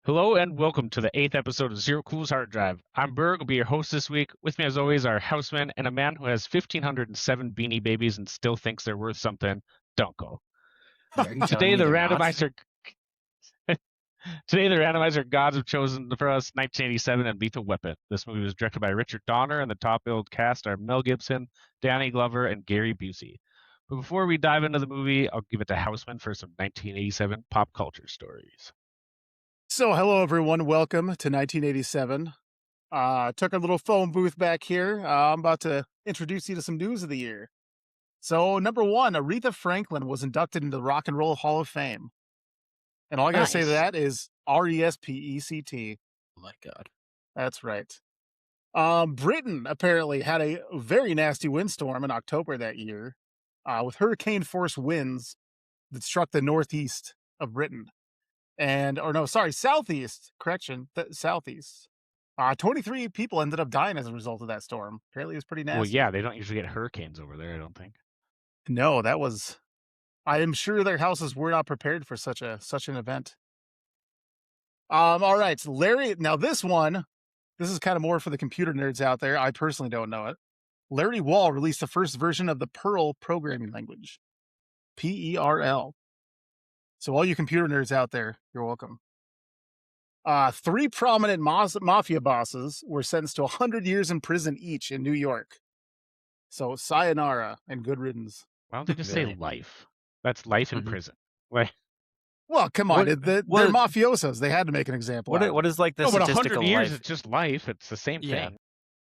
Hello and welcome to the 8th episode of ZeroCool's HardDrive. I'm Berg, will be your host this week. With me as always are Houseman and a man who has 1,507 Beanie Babies and still thinks they're worth something, Dunko. Are you telling Today me the they're not? randomizer Today the randomizer gods have chosen for us 1987 and Lethal Weapon. This movie was directed by Richard Donner and the top billed cast are Mel Gibson, Danny Glover, and Gary Busey. But before we dive into the movie, I'll give it to Houseman for some 1987 pop culture stories. So, hello everyone. Welcome to 1987. Took a little phone booth back here. I'm about to introduce you to some news of the year. So, number one, Aretha Franklin was inducted into the Rock and Roll Hall of Fame. And all I gotta say to Nice. that is RESPECT. Oh my God. That's right. Britain apparently had a very nasty windstorm in October that year, with hurricane force winds that struck the northeast of Britain. Southeast. Southeast. 23 people ended up dying as a result of that storm. Apparently, it was pretty nasty. Well, yeah, they don't usually get hurricanes over there, I don't think. No, I am sure their houses were not prepared for such an event. All right, so Larry. Now this is kind of more for the computer nerds out there. I personally don't know it. Larry Wall released the first version of the Perl programming language, PERL. So all you computer nerds out there, you're welcome. 3 prominent mafia bosses were sentenced to 100 years in prison each in New York. So sayonara and good riddance. Why don't they just say life? That's life in prison. Like, well, come on, they're mafiosos. They had to make an example. What is like the statistical 100 years? life? It's just life. It's the same thing.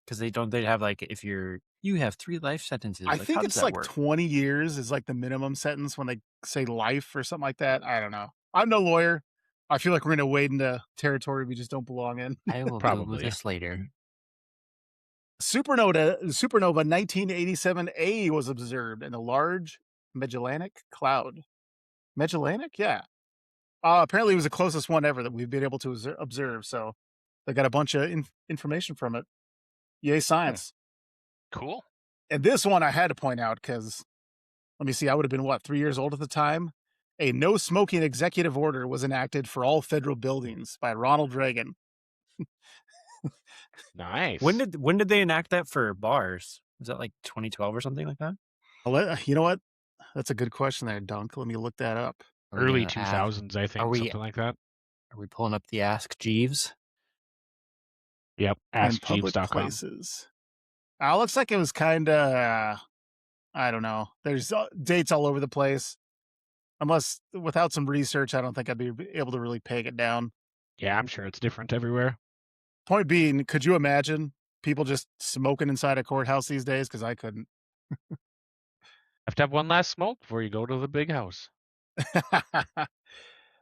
Because they have like if you have 3 life sentences. I think it's like 20 years is like the minimum sentence when they say life or something like that. I don't know. I'm no lawyer. I feel like we're going to wade into territory we just don't belong in. I will probably with this later. Supernova 1987A was observed in a large Magellanic Cloud. Magellanic? Yeah. Apparently it was the closest one ever that we've been able to observe. So they got a bunch of information from it. Yay, science. Cool. And this one I had to point out because, let me see, I would have been, 3 years old at the time? A no smoking executive order was enacted for all federal buildings by Ronald Reagan. Nice. When did they enact that for bars? Was that like 2012 or something like that? You know what? That's a good question there, Dunk. Let me look that up. Early 2000s, I think, something like that. Are we pulling up the Ask Jeeves? Yep, AskJeeves.com. Places. Looks like it was kind of, I don't know. There's dates all over the place. Unless, without some research, I don't think I'd be able to really peg it down. Yeah, I'm sure it's different everywhere. Point being, could you imagine people just smoking inside a courthouse these days? Because I couldn't. Have to have one last smoke before you go to the big house.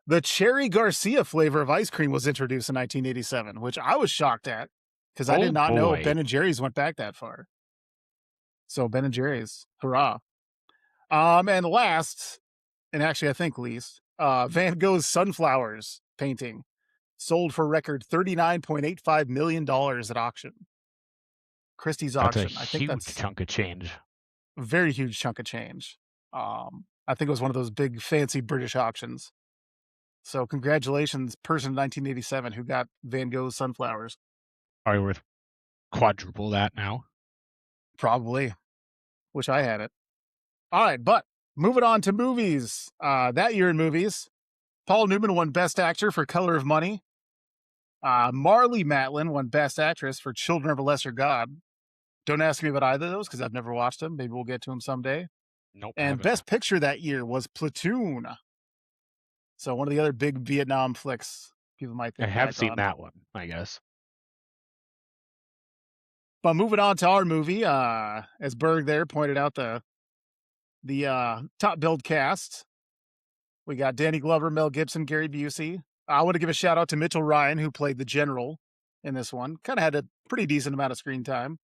The Cherry Garcia flavor of ice cream was introduced in 1987, which I was shocked at because I did not know Ben & Jerry's went back that far. So Ben & Jerry's, hurrah. And last, and actually I think least, Van Gogh's Sunflowers painting sold for a record $39.85 million at auction. Christie's auction. I think that's a huge chunk of change. Very huge chunk of change. I think it was one of those big fancy British auctions. So congratulations, person in 1987 who got Van Gogh's Sunflowers. Probably worth quadruple that now. Probably. Wish I had it. All right, but moving on to movies. That year in movies, Paul Newman won Best Actor for Color of Money. Marlee Matlin won Best Actress for Children of a Lesser God. Don't ask me about either of those because I've never watched them. Maybe we'll get to them someday. Nope. And Best Picture that year was Platoon. So one of the other big Vietnam flicks people might think. I have seen that one, I guess. But moving on to our movie, as Berg there pointed out, the top billed cast. We got Danny Glover, Mel Gibson, Gary Busey. I want to give a shout out to Mitchell Ryan, who played the general in this one. Kind of had a pretty decent amount of screen time.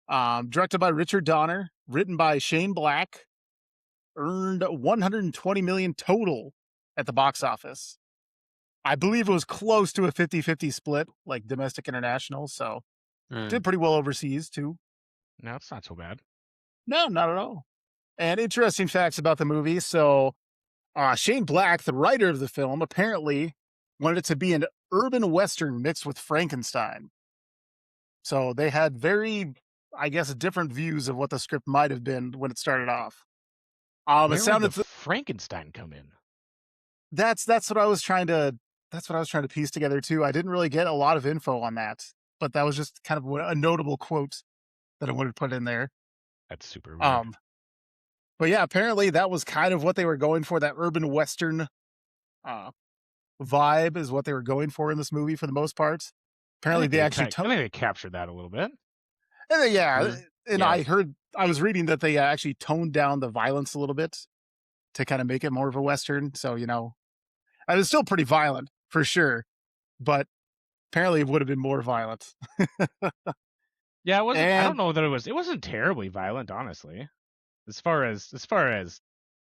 Directed by Richard Donner, written by Shane Black, earned $120 million total at the box office. I believe it was close to a 50-50 split, like domestic international, so did pretty well overseas too. No, it's not so bad. No, not at all. And interesting facts about the movie. So Shane Black, the writer of the film, apparently wanted it to be an urban Western mixed with Frankenstein. So they had very, I guess, different views of what the script might have been when it started off. Where It would sounded the Frankenstein come in? that's what I was trying to piece together too. I didn't really get a lot of info on that, but that was just kind of a notable quote that I wanted to put in there. That's super weird. But yeah, apparently that was kind of what they were going for. That urban Western vibe is what they were going for in this movie for the most part. Apparently they actually I think they captured that a little bit. and yeah, and Yeah. I was reading that they actually toned down the violence a little bit to kind of make it more of a Western. So, you know, it was still pretty violent for sure, but apparently it would have been more violent. Yeah, it wasn't. I don't And know that it wasn't terribly violent, honestly. As far as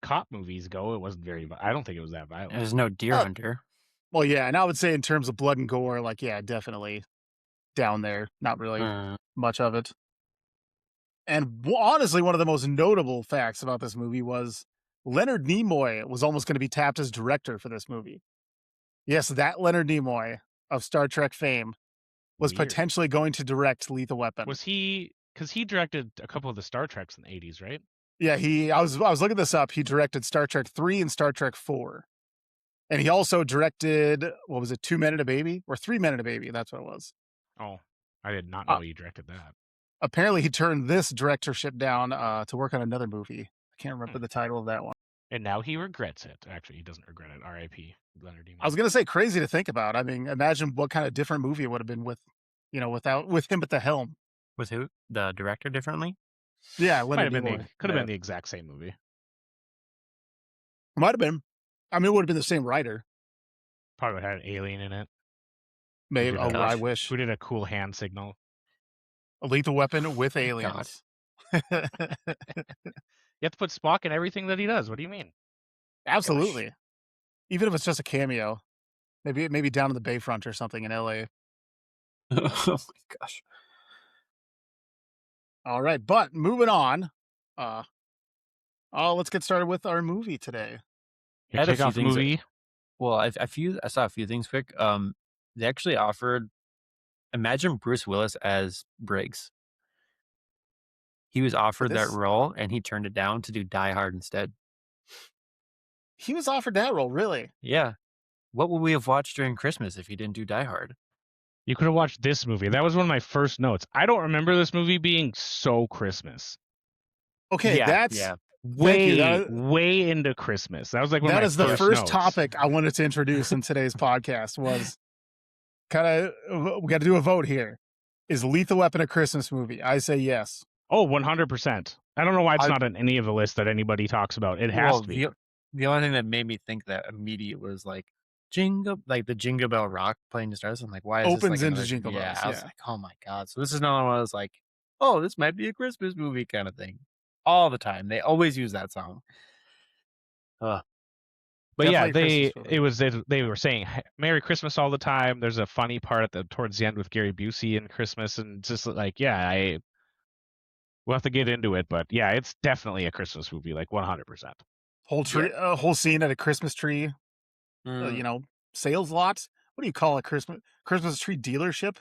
cop movies go, it wasn't very. I don't think it was that violent. There's no deer hunter. well, yeah, and I would say in terms of blood and gore, like, yeah, definitely down there. Not really much of it. And honestly, one of the most notable facts about this movie was Leonard Nimoy was almost going to be tapped as director for this movie. Yes, that Leonard Nimoy of Star Trek fame was Weird. potentially going to direct Lethal Weapon. Was he? Because he directed a couple of the Star Treks in the '80s, right? Yeah, I was looking this up. He directed Star Trek 3 and Star Trek 4. And he also directed, what was it, 2 Men and a Baby? Or 3 Men and a Baby, that's what it was. Oh, I did not know he directed that. Apparently he turned this directorship down to work on another movie. I can't remember the title of that one. And now he regrets it. Actually, he doesn't regret it. R.I.P. Leonard Nimoy. I was going to say crazy to think about. I mean, imagine what kind of different movie it would have been with him at the helm. With who? The director differently? Yeah, Might have Leonard been Nimoy. could have been the exact same movie. Might have been. I mean, it would have been the same writer. Probably would have had an alien in it. Maybe. Who did I wish. Who did a cool hand signal? A Lethal Weapon with aliens. You have to put Spock in everything that he does. What do you mean? Absolutely. Gosh. Even if it's just a cameo. Maybe down in the Bayfront or something in LA. Oh my gosh. All right, but moving on. Let's get started with our movie today. Your kickoff movie. Well, I saw a few things quick. They actually offered. Imagine Bruce Willis as Briggs. He was offered that role, and he turned it down to do Die Hard instead. He was offered that role, really? Yeah. What would we have watched during Christmas if he didn't do Die Hard? You could have watched this movie. That was one of my first notes. I don't remember this movie being so Christmas. Okay, that's way into Christmas. That was like one that of my is the first notes. topic I wanted to introduce in today's podcast. Was kind of we got to do a vote here. Is Lethal Weapon a Christmas movie? I say yes. Oh, 100%. I don't know why it's not on any of the lists that anybody talks about. It has to be. The only thing that made me think that immediate was like the Jingle Bell Rock playing to start. I'm like, why is opens this into Jingle Bells? I was like, oh my god! So this is another one. I was like, oh, this might be a Christmas movie kind of thing. All the time, they always use that song. But yeah, they were saying Merry Christmas all the time. There's a funny part towards the end with Gary Busey and Christmas, and just like, yeah, we'll have to get into it, but yeah, it's definitely a Christmas movie, like 100%. Whole scene at a Christmas tree, sales lot. What do you call a Christmas tree dealership?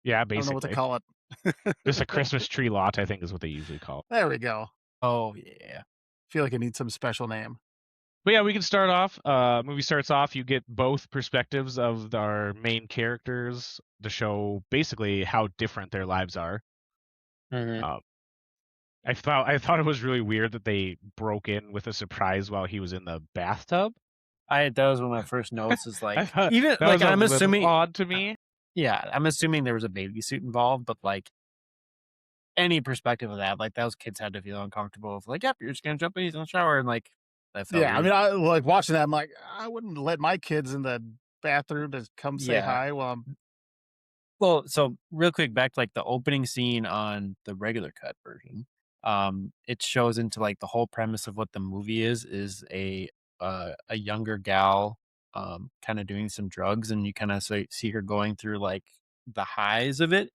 Yeah, basically. I don't know what to call it. Just a Christmas tree lot, I think, is what they usually call it. There we go. Oh yeah, I feel like it needs some special name. But yeah, we can start off. Movie starts off. You get both perspectives of our main characters to show basically how different their lives are. Mm-hmm. I thought it was really weird that they broke in with a surprise while he was in the bathtub. That was one of my first notes. Is like even like I'm assuming odd to me. Yeah, I'm assuming there was a baby suit involved, but like any perspective of that, like those kids had to feel uncomfortable. Of like, yep, you're just gonna jump in the shower and like. Yeah, weird. I mean, I like watching that. I'm like, I wouldn't let my kids in the bathroom to come say hi while I'm. Well, so real quick, back to like the opening scene on the regular cut version. It shows into like the whole premise of what the movie is a younger gal, kind of doing some drugs, and you kind of see her going through like the highs of it,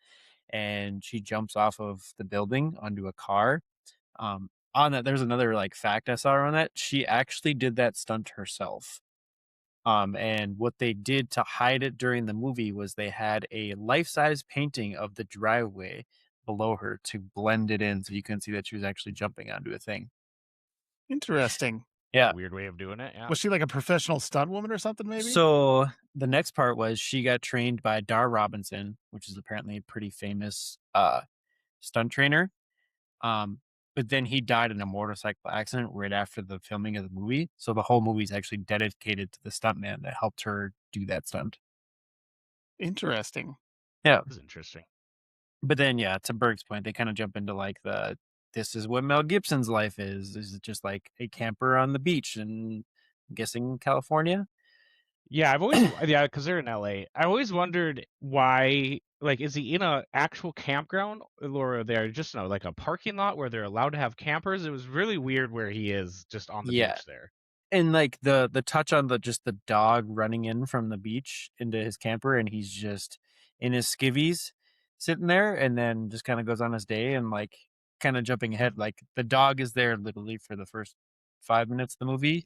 and she jumps off of the building onto a car. On that, there's another like fact I saw on that. She actually did that stunt herself. And what they did to hide it during the movie was they had a life-size painting of the driveway below her to blend it in so you couldn't see that she was actually jumping onto a thing. Interesting. Yeah. Weird way of doing it. Yeah. Was she like a professional stunt woman or something, maybe? So the next part was she got trained by Dar Robinson, which is apparently a pretty famous stunt trainer. But then he died in a motorcycle accident right after the filming of the movie. So the whole movie is actually dedicated to the stuntman that helped her do that stunt. Interesting. Yeah. That's interesting. But then, yeah, to Berg's point, they kind of jump into like this is what Mel Gibson's life is. Is it just like a camper on the beach in, I'm guessing, California? Yeah, I've always because they're in LA. I always wondered why. Like, is he in a actual campground, or they're just like a parking lot where they're allowed to have campers? It was really weird where he is just on the Yeah. beach there. And like the touch on the dog running in from the beach into his camper, and he's just in his skivvies sitting there, and then just kind of goes on his day, and like kind of jumping ahead, like the dog is there literally for the first 5 minutes of the movie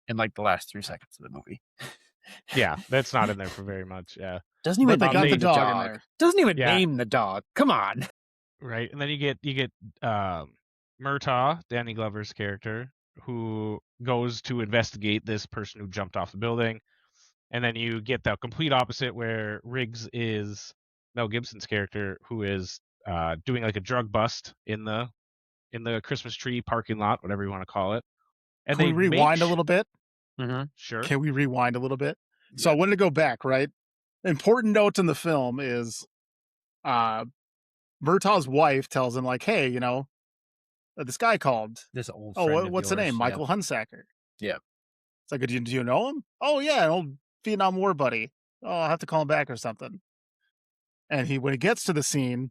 and like the last 3 seconds of the movie. Yeah, that's not in there for very much. Yeah, Doesn't even But they got name the the dog dog. in there. Doesn't even Yeah. name the dog. Come on. right. And then you get Murtaugh, Danny Glover's character, who goes to investigate this person who jumped off the building, and then you get the complete opposite where Riggs is Mel Gibson's character, who is doing like a drug bust in the Christmas tree parking lot, whatever you want to call it. And Can we rewind a little bit? Mm-hmm. Sure. Can we rewind a little bit? So Yeah. I wanted to go back, right? Important note in the film is Murtaugh's wife tells him, like, hey, this guy called. This old Oh, friend of what's the yours, name? yeah. Michael Hunsaker. Yeah. It's like, do you know him? Oh, yeah, an old Vietnam War buddy. Oh, I'll have to call him back or something. And when he gets to the scene,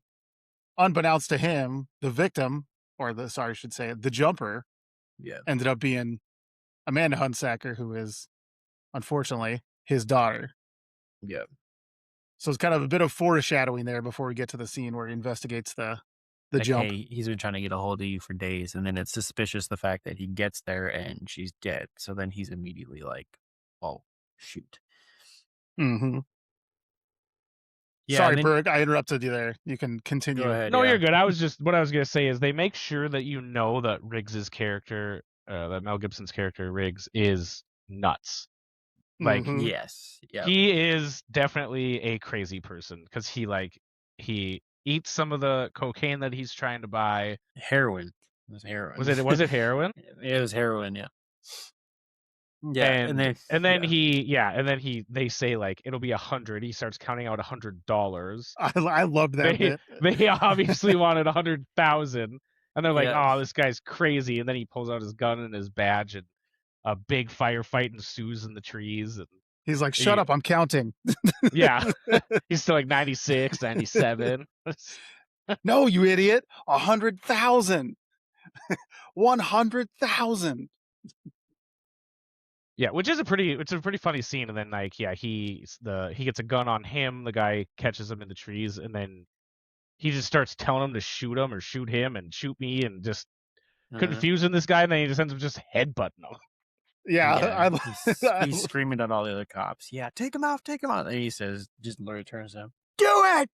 unbeknownst to him, the victim, I should say, the jumper, Yeah. ended up being Amanda Hunsaker, who is, unfortunately, his daughter. Yeah. So it's kind of a bit of foreshadowing there before we get to the scene where he investigates the Like, jump. hey, he's been trying to get a hold of you for days, and then it's suspicious the fact that he gets there and she's dead. So then he's immediately like, "Oh, shoot." Mm-hmm. Yeah, Sorry, and then- Berg, I interrupted you there. You can continue. Go ahead. No, yeah. you're good. What I was gonna say is they make sure that you know that Riggs's character, that Mel Gibson's character Riggs, is nuts. Like, Mhm. Yes. Yeah. he is definitely a crazy person because he eats some of the cocaine that he's trying to buy. Heroin. It was heroin. Was it heroin? It was heroin. Yeah. Yeah, and then yeah. they say like it'll be 100. He starts counting out $100. I loved that bit. They obviously wanted 100,000, and they're like, Yeah. "Oh, this guy's crazy." And then he pulls out his gun and his badge, and a big firefight ensues in the trees. And He's like, shut up, I'm counting. yeah, he's still like 96, 97. No, you idiot. 100,000. 100,000. Yeah, which is a pretty funny scene. And then like, yeah, he gets a gun on him. The guy catches him in the trees, and then he just starts telling him to shoot him or shoot him and shoot me, and just confusing this guy. And then he just ends up just headbutting him. Yeah, he's screaming at all the other cops. Yeah, take him out, take him out. And he says, just literally turns to him, do it.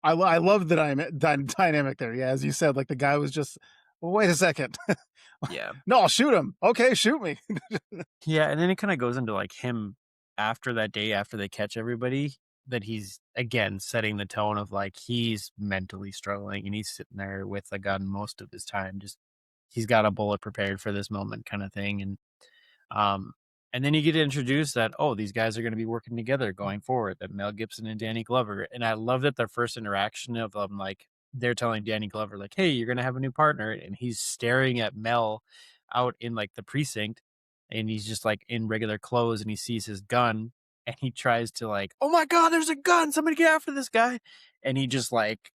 I love the dynamic there. Yeah, as you said, like the guy was just, well, wait a second. Yeah. No, I'll shoot him. Okay, shoot me. Yeah, and then it kind of goes into like him after that day, after they catch everybody, that he's again setting the tone of like he's mentally struggling and he's sitting there with a gun most of his time. Just he's got a bullet prepared for this moment kind of thing. And then you get introduced that, oh, these guys are going to be working together going forward, that Mel Gibson and Danny Glover. And I love that their first interaction of them, like they're telling Danny Glover, like, hey, you're going to have a new partner. And he's staring at Mel out in like the precinct, and he's just like in regular clothes, and he sees his gun, and he tries to like, oh my God, there's a gun. Somebody get after this guy. And he just like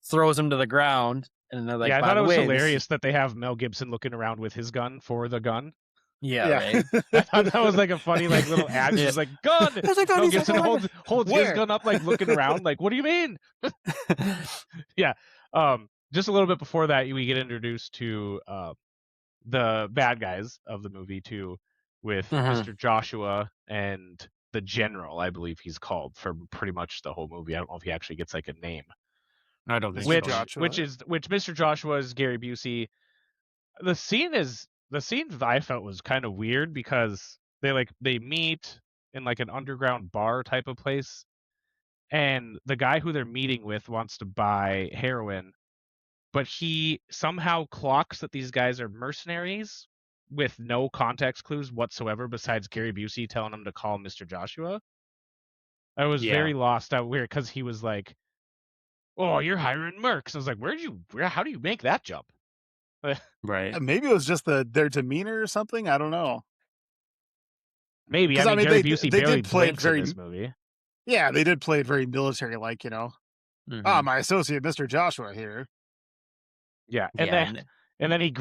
throws him to the ground. And they're like, yeah, I by thought the it was way, hilarious that they have Mel Gibson looking around with his gun for the gun. Yeah, right. I thought that was like a funny like little ad. She's like, gun. There's a gun. Mel He's like, Gibson "Oh my God." holds his Where? gun up, like looking around, like, what do you mean? Yeah. Just a little bit before that, we get introduced to the bad guys of the movie too. with Mr. Joshua and the General, I believe he's called, for pretty much the whole movie. I don't know if he actually gets like a name. I don't think Mr. so. Joshua. Which Mr. Joshua is Gary Busey. The scene I felt was kind of weird because they meet in like an underground bar type of place, and the guy who they're meeting with wants to buy heroin, but he somehow clocks that these guys are mercenaries with no context clues whatsoever besides Gary Busey telling him to call Mr. Joshua. I was very lost out weird because he was like, "Oh, you're hiring mercs." I was like, how do you make that jump? Right. Maybe it was just their demeanor or something. I don't know. Maybe. 'Cause, I I mean, mean, Gary they Busey did barely play it blinks very- in this movie. Yeah, they did play it very military-like, my associate, Mr. Joshua here. Yeah, and then he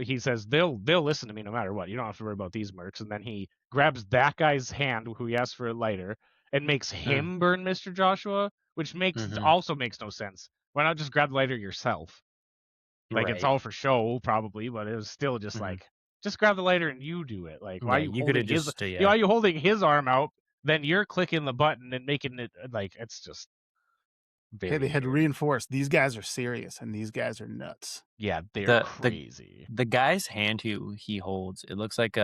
he says they'll listen to me no matter what. You don't have to worry about these mercs. And then he grabs that guy's hand who he asks for a lighter and makes him burn Mr. Joshua, which also makes no sense. Why not just grab the lighter yourself? Like it's all for show probably, but it was still just like just grab the lighter and you do it. Like why are you holding why are you holding his arm out? Then you're clicking the button and making it like it's just very Hey, they had weird. reinforced. These guys are serious, and these guys are nuts. Yeah, they're crazy. The guy's hand he holds, it looks like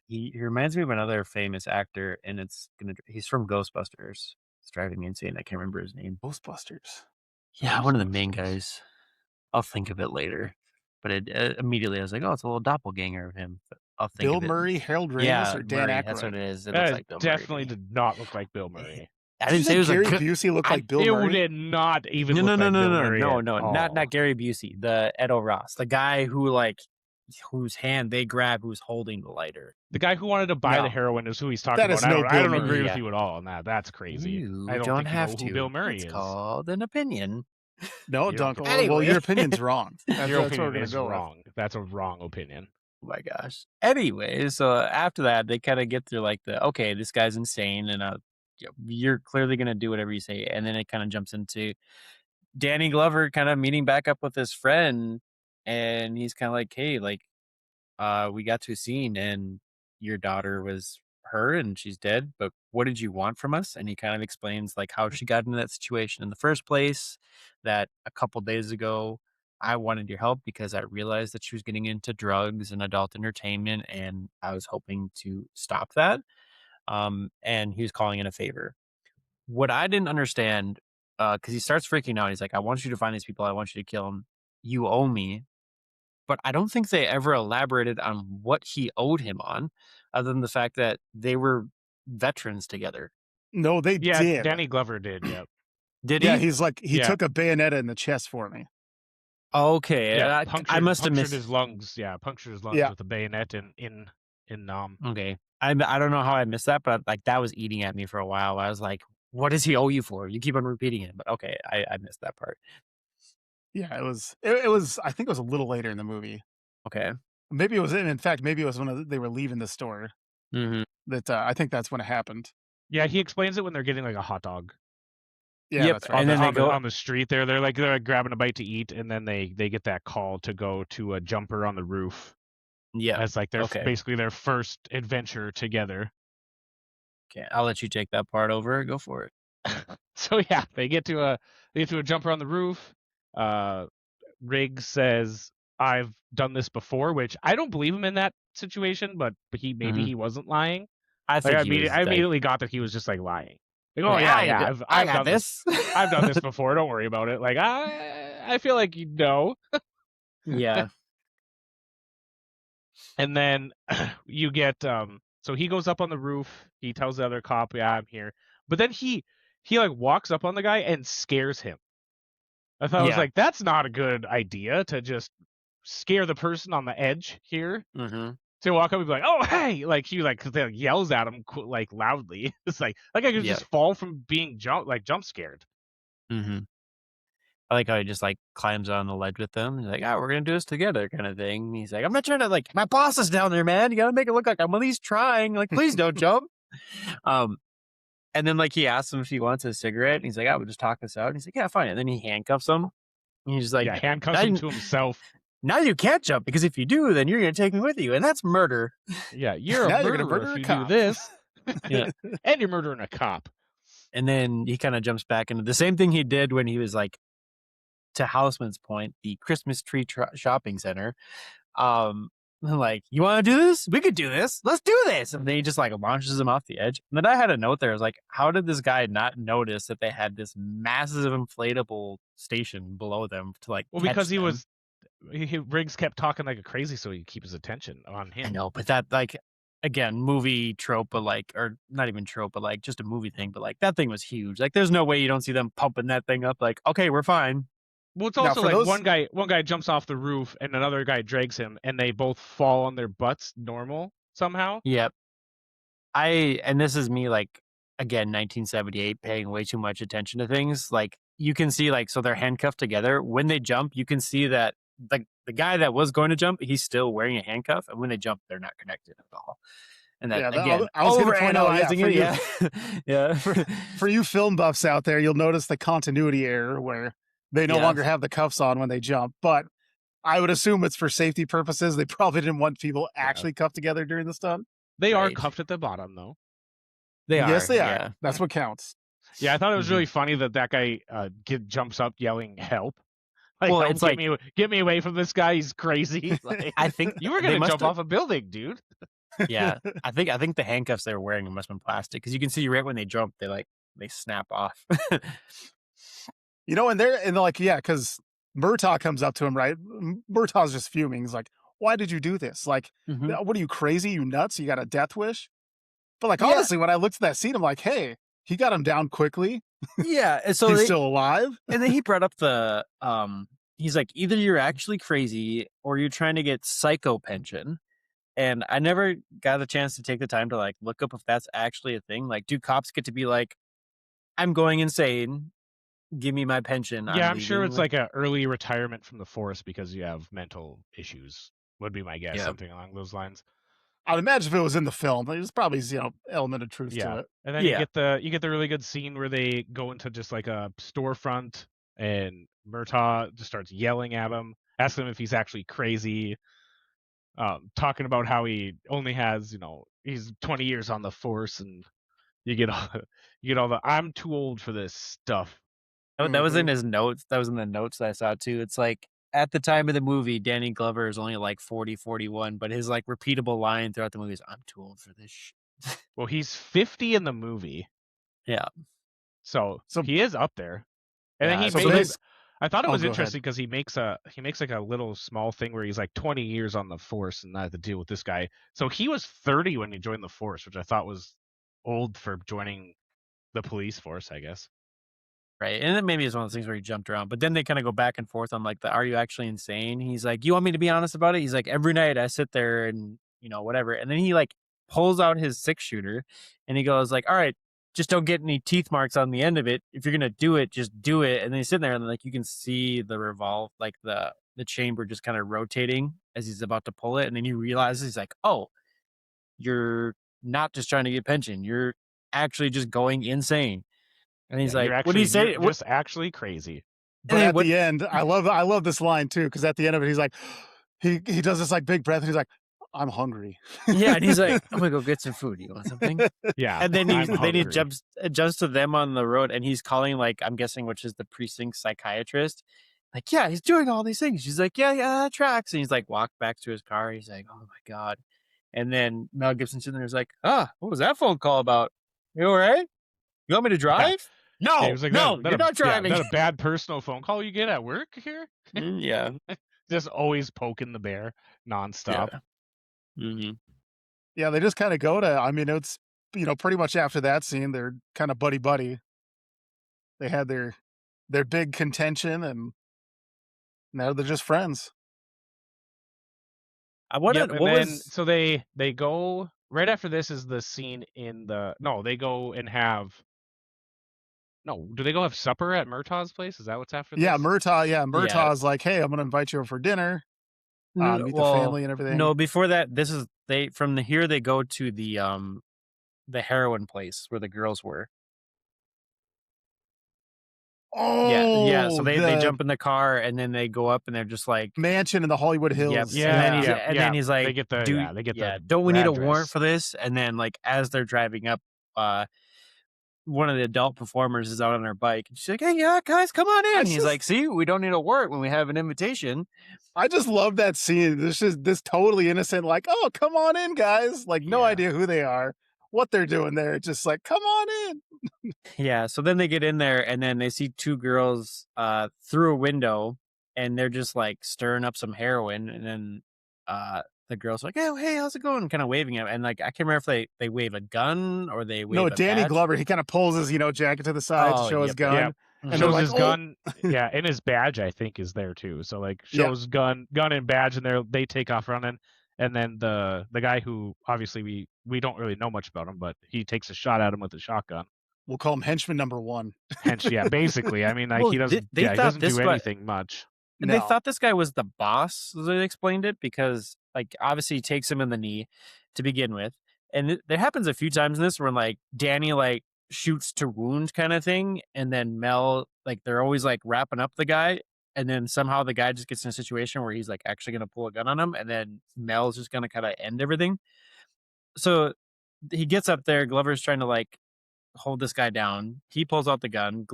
he reminds me of another famous actor, and he's from Ghostbusters. It's driving me insane. I can't remember his name. Ghostbusters. Yeah, one of the main guys. I'll think of it later. But immediately I was like, oh, it's a little doppelganger of him. But I'll think Bill of it. Murray, Harold Ramis, or Dan Murray, Aykroyd? that's what it is. It looks like Bill Murray. Definitely did not look like Bill Murray. I didn't say it was Gary like Busey looked like Bill It Murray. did not even look like Bill Murray. No, not Gary Busey. The Edo Ross, the guy whose hand they grab, who's holding the lighter. The guy who wanted to buy the heroin is who he's talking about. I don't agree with you at all on that. That's crazy. I don't have think you know who Bill Murray is. It's called an opinion. No, Dunkel. Anyway. Well, your opinion's wrong. Your opinion is wrong. That's a wrong opinion. Oh my gosh. Anyway, so after that, they kind of get through like okay, this guy's insane, and you're clearly gonna do whatever you say, and then it kind of jumps into Danny Glover kind of meeting back up with his friend, and he's kind of like, hey, like, we got to a scene, and your daughter was her, and she's dead, but what did you want from us? And he kind of explains like how she got into that situation in the first place, that a couple days ago I wanted your help because I realized that she was getting into drugs and adult entertainment, and I was hoping to stop that. And he was calling in a favor. What I didn't understand, because he starts freaking out. He's like, I want you to find these people. I want you to kill them. You owe me. But I don't think they ever elaborated on what he owed him on, other than the fact that they were veterans together. No, they did. Danny Glover did, yeah. Did he? Yeah, he's like, he took a bayonetta in the chest for me. Okay, Yeah, I must have missed his lungs. Yeah, punctured his lungs with a bayonet in Okay, I don't know how I missed that, but like that was eating at me for a while. I was like, what does he owe you for? You keep on repeating it, but okay, I missed that part. Yeah, it was. I think it was a little later in the movie. Okay, maybe it was. In fact, maybe it was when they were leaving the store. Mm-hmm. That I think that's when it happened. Yeah, he explains it when they're getting like a hot dog. Yeah, that's right. And then they go on the street there. They're like grabbing a bite to eat, and then they get that call to go to a jumper on the roof. Yeah, as like their basically their first adventure together. Okay, I'll let you take that part over. Go for it. So yeah, they get to a jumper on the roof. Riggs says, "I've done this before," which I don't believe him in that situation, but he wasn't lying. I think I immediately got that he was just like lying. Like, oh yeah, I've done this. I've done this before. Don't worry about it. Like I feel like you know. Yeah. And then you get so he goes up on the roof. He tells the other cop, "Yeah, I'm here." But then he like walks up on the guy and scares him. I thought I was like, that's not a good idea to just scare the person on the edge here. Mm-hmm. To walk up and be like, "Oh, hey!" Like he cause they yells at him like loudly. It's like I could just fall from being jump scared. Mm-hmm. I like how he just like climbs on the ledge with them. He's like, we're gonna do this together, kind of thing. And he's like, I'm not trying to like my boss is down there, man. You gotta make it look like I'm at least trying. Like, please don't jump. And then like he asks him if he wants a cigarette, and he's like, we'll just talk this out. And he's like, yeah, fine. And then he handcuffs him. And he's like, handcuffs him to himself. now you can't jump because if you do, then you're going to take me with you. And that's murder. Yeah, you're Now a you're gonna murderer murder if a you do cop. this. Yeah. And you're murdering a cop. And then he kind of jumps back into the same thing he did when he was like, to Houseman's point, the Christmas tree shopping center. Like, you want to do this? We could do this. Let's do this. And then he just like launches him off the edge. And then I had a note there. I was like, how did this guy not notice that they had this massive inflatable station below them to like Well, catch because them? Riggs kept talking like a crazy, so he keep his attention on him. I know, but that like again, movie trope, but like, or not even trope, but like just a movie thing. But like that thing was huge. Like, there's no way you don't see them pumping that thing up. Like, okay, we're fine. Well, it's Now, also for like those- one guy jumps off the roof and another guy drags him, and they both fall on their butts normal somehow. Yep. And this is me like again 1978 paying way too much attention to things. Like you can see like so they're handcuffed together. When they jump, you can see that the guy that was going to jump, he's still wearing a handcuff, and when they jump, they're not connected at all. And that Yeah, again, I was gonna point out, overanalyzing it. Yeah, yeah. For you film buffs out there, you'll notice the continuity error where they no Yeah. longer have the cuffs on when they jump. But I would assume it's for safety purposes. They probably didn't want people actually cuffed together during the stunt. They are Right. cuffed at the bottom though. They are. Yes, they are. Yeah. That's what counts. Yeah, I thought it was Mhm. really funny that guy jumps up yelling "help!" Like, Well, "Help, it's like- get me away from this guy. He's crazy." Like, I think you were they gonna must jump have- off a building, dude. Yeah, I think the handcuffs they were wearing must have been plastic because you can see right when they jump, they snap off. You know, and they're like, yeah, because Murtaugh comes up to him, right? Murtaugh's just fuming. He's like, why did you do this? Like, Mhm. what are you, crazy? You nuts? You got a death wish? But like, Yeah. honestly, when I looked at that scene, I'm like, hey, he got him down quickly. Yeah, and so He's still alive. and then he brought up the he's like, either you're actually crazy or you're trying to get psycho pension. And I never got a chance to take the time to like look up if that's actually a thing. Like, do cops get to be like, I'm going insane, give me my pension? Yeah, I'm sure leaving? it's like an early retirement from the force because you have mental issues. Would be my guess, Yeah. something along those lines. I'd imagine if it was in the film, there's probably element of truth to Yeah, it. and then Yeah. you get the really good scene where they go into just like a storefront, and Murtaugh just starts yelling at him, asking him if he's actually crazy, talking about how he only has he's 20 years on the force, and you get all the I'm too old for this stuff. That was in his notes. That was in the notes that I saw too. It's like at the time of the movie, Danny Glover is only like 40, 41, but his like repeatable line throughout the movie is, I'm too old for this shit. Well, he's 50 in the movie, Yeah. so So- he is up there. And Yeah, then he so makes. bas- I thought it Oh, was go ahead. interesting because he makes like a little small thing where he's like 20 years on the force and not had to deal with this guy. So he was 30 when he joined the force, which I thought was old for joining the police force, I guess. Right. And then maybe it's one of those things where he jumped around. But then they kind of go back and forth on like the are you actually insane? He's like, you want me to be honest about it? He's like, every night I sit there and whatever. And then he like pulls out his 6-shooter and he goes like, all right, just don't get any teeth marks on the end of it. If you're gonna do it, just do it. And then he's sitting there and like you can see the revolve, like the chamber just kind of rotating as he's about to pull it. And then he realizes he's like, oh, you're not just trying to get pension. You're actually just going insane. And he's Yeah, like, what do you say? You're just actually crazy. But then at the end, I love this line too, because at the end of it, he's like, he does this like big breath, and he's like, I'm hungry. Yeah, and he's like, I'm gonna go get some food. You want something? Yeah. And then I'm he hungry. jumps to them on the road, and he's calling like I'm guessing, which is the precinct psychiatrist. Like, yeah, he's doing all these things. She's like, yeah, that tracks. And he's like, walked back to his car. He's like, oh my god. And then Mel Gibson's sitting there. Is like, what was that phone call about? You all right? You want me to drive? No, Yeah, he was like, no, that you're not driving. that a bad personal phone call you get at work here? Yeah. Just always poking the bear nonstop. Mm-hmm. Yeah, they just kind of go to. I mean, it's pretty much after that scene, they're kind of buddy buddy. They had their big contention, and now they're just friends. I wanted. Yep, and what then was? so they go right after this is the scene in the they go and have do they go have supper at Murtaugh's place? Is that what's after this? Yeah, Murtaugh's like, hey, I'm gonna invite you over for dinner. Meet the family and everything. No, before that, this is they go to the heroin place where the girls were. Oh, yeah. So they the jump in the car and then they go up and they're just like, mansion in the Hollywood yep. Hills. Yeah, And then he's like, they get the don't we need a address. warrant for this? And then like as they're driving up, one of the adult performers is out on her bike. And she's like, hey, yeah, guys, come on in. He's like, see, we don't need a warrant when we have an invitation. I just love that scene. This totally innocent, like, oh, come on in, guys. Like, no Yeah. idea who they are, what they're doing there. Just like, come on in. Yeah. So then they get in there and then they see two girls through a window and they're just like stirring up some heroin. And then the girl's like, oh, hey, how's it going? Kind of waving at him. And like, I can't remember if they wave a gun or they wave No, a Danny badge. Glover, he kind of pulls his, jacket to the side to show his gun. Yep. And Shows they're like, his gun, yeah, and his badge I think is there too. So like shows gun and badge, and they take off running, and then the guy who obviously we don't really know much about him, but he takes a shot at him with a shotgun. We'll call him henchman number 1. Yeah, basically. I mean, like Well, he doesn't, they he thought doesn't this do guy- anything much. And they thought this guy was the boss, as they explained it, because like obviously he takes him in the knee to begin with. And there happens a few times in this where like Danny like shoots to wound kind of thing. And then Mel, like they're always like wrapping up the guy. And then somehow the guy just gets in a situation where he's like actually going to pull a gun on him. And then Mel's just going to kind of end everything. So he gets up there. Glover's trying to like hold this guy down. He pulls out the gun.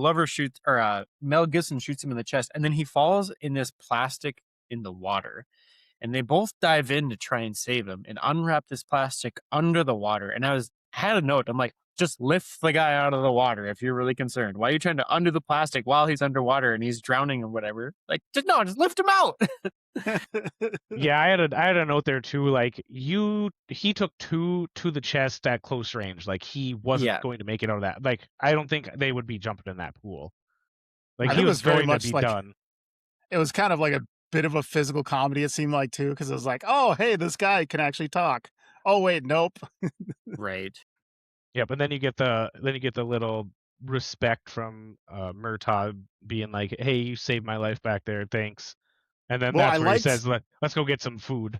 Mel Gibson shoots him in the chest. And then he falls in this plastic in the water. And they both dive in to try and save him and unwrap this plastic under the water. And had a note. I'm like, just lift the guy out of the water if you're really concerned. Why are you trying to undo the plastic while he's underwater and he's drowning or whatever? Like, just lift him out. Yeah, I had a note there too. Like he took 2 to the chest at close range. Like he wasn't going to make it out of that. Like I don't think they would be jumping in that pool. Like he was very much like done. It was kind of like a bit of a physical comedy. It seemed like too, because it was like, oh, hey, this guy can actually talk. Oh wait, nope. Right. Yeah, but then you get the little respect from Murtaugh being like, "Hey, you saved my life back there, thanks." And then that's where he says, "Let's go get some food."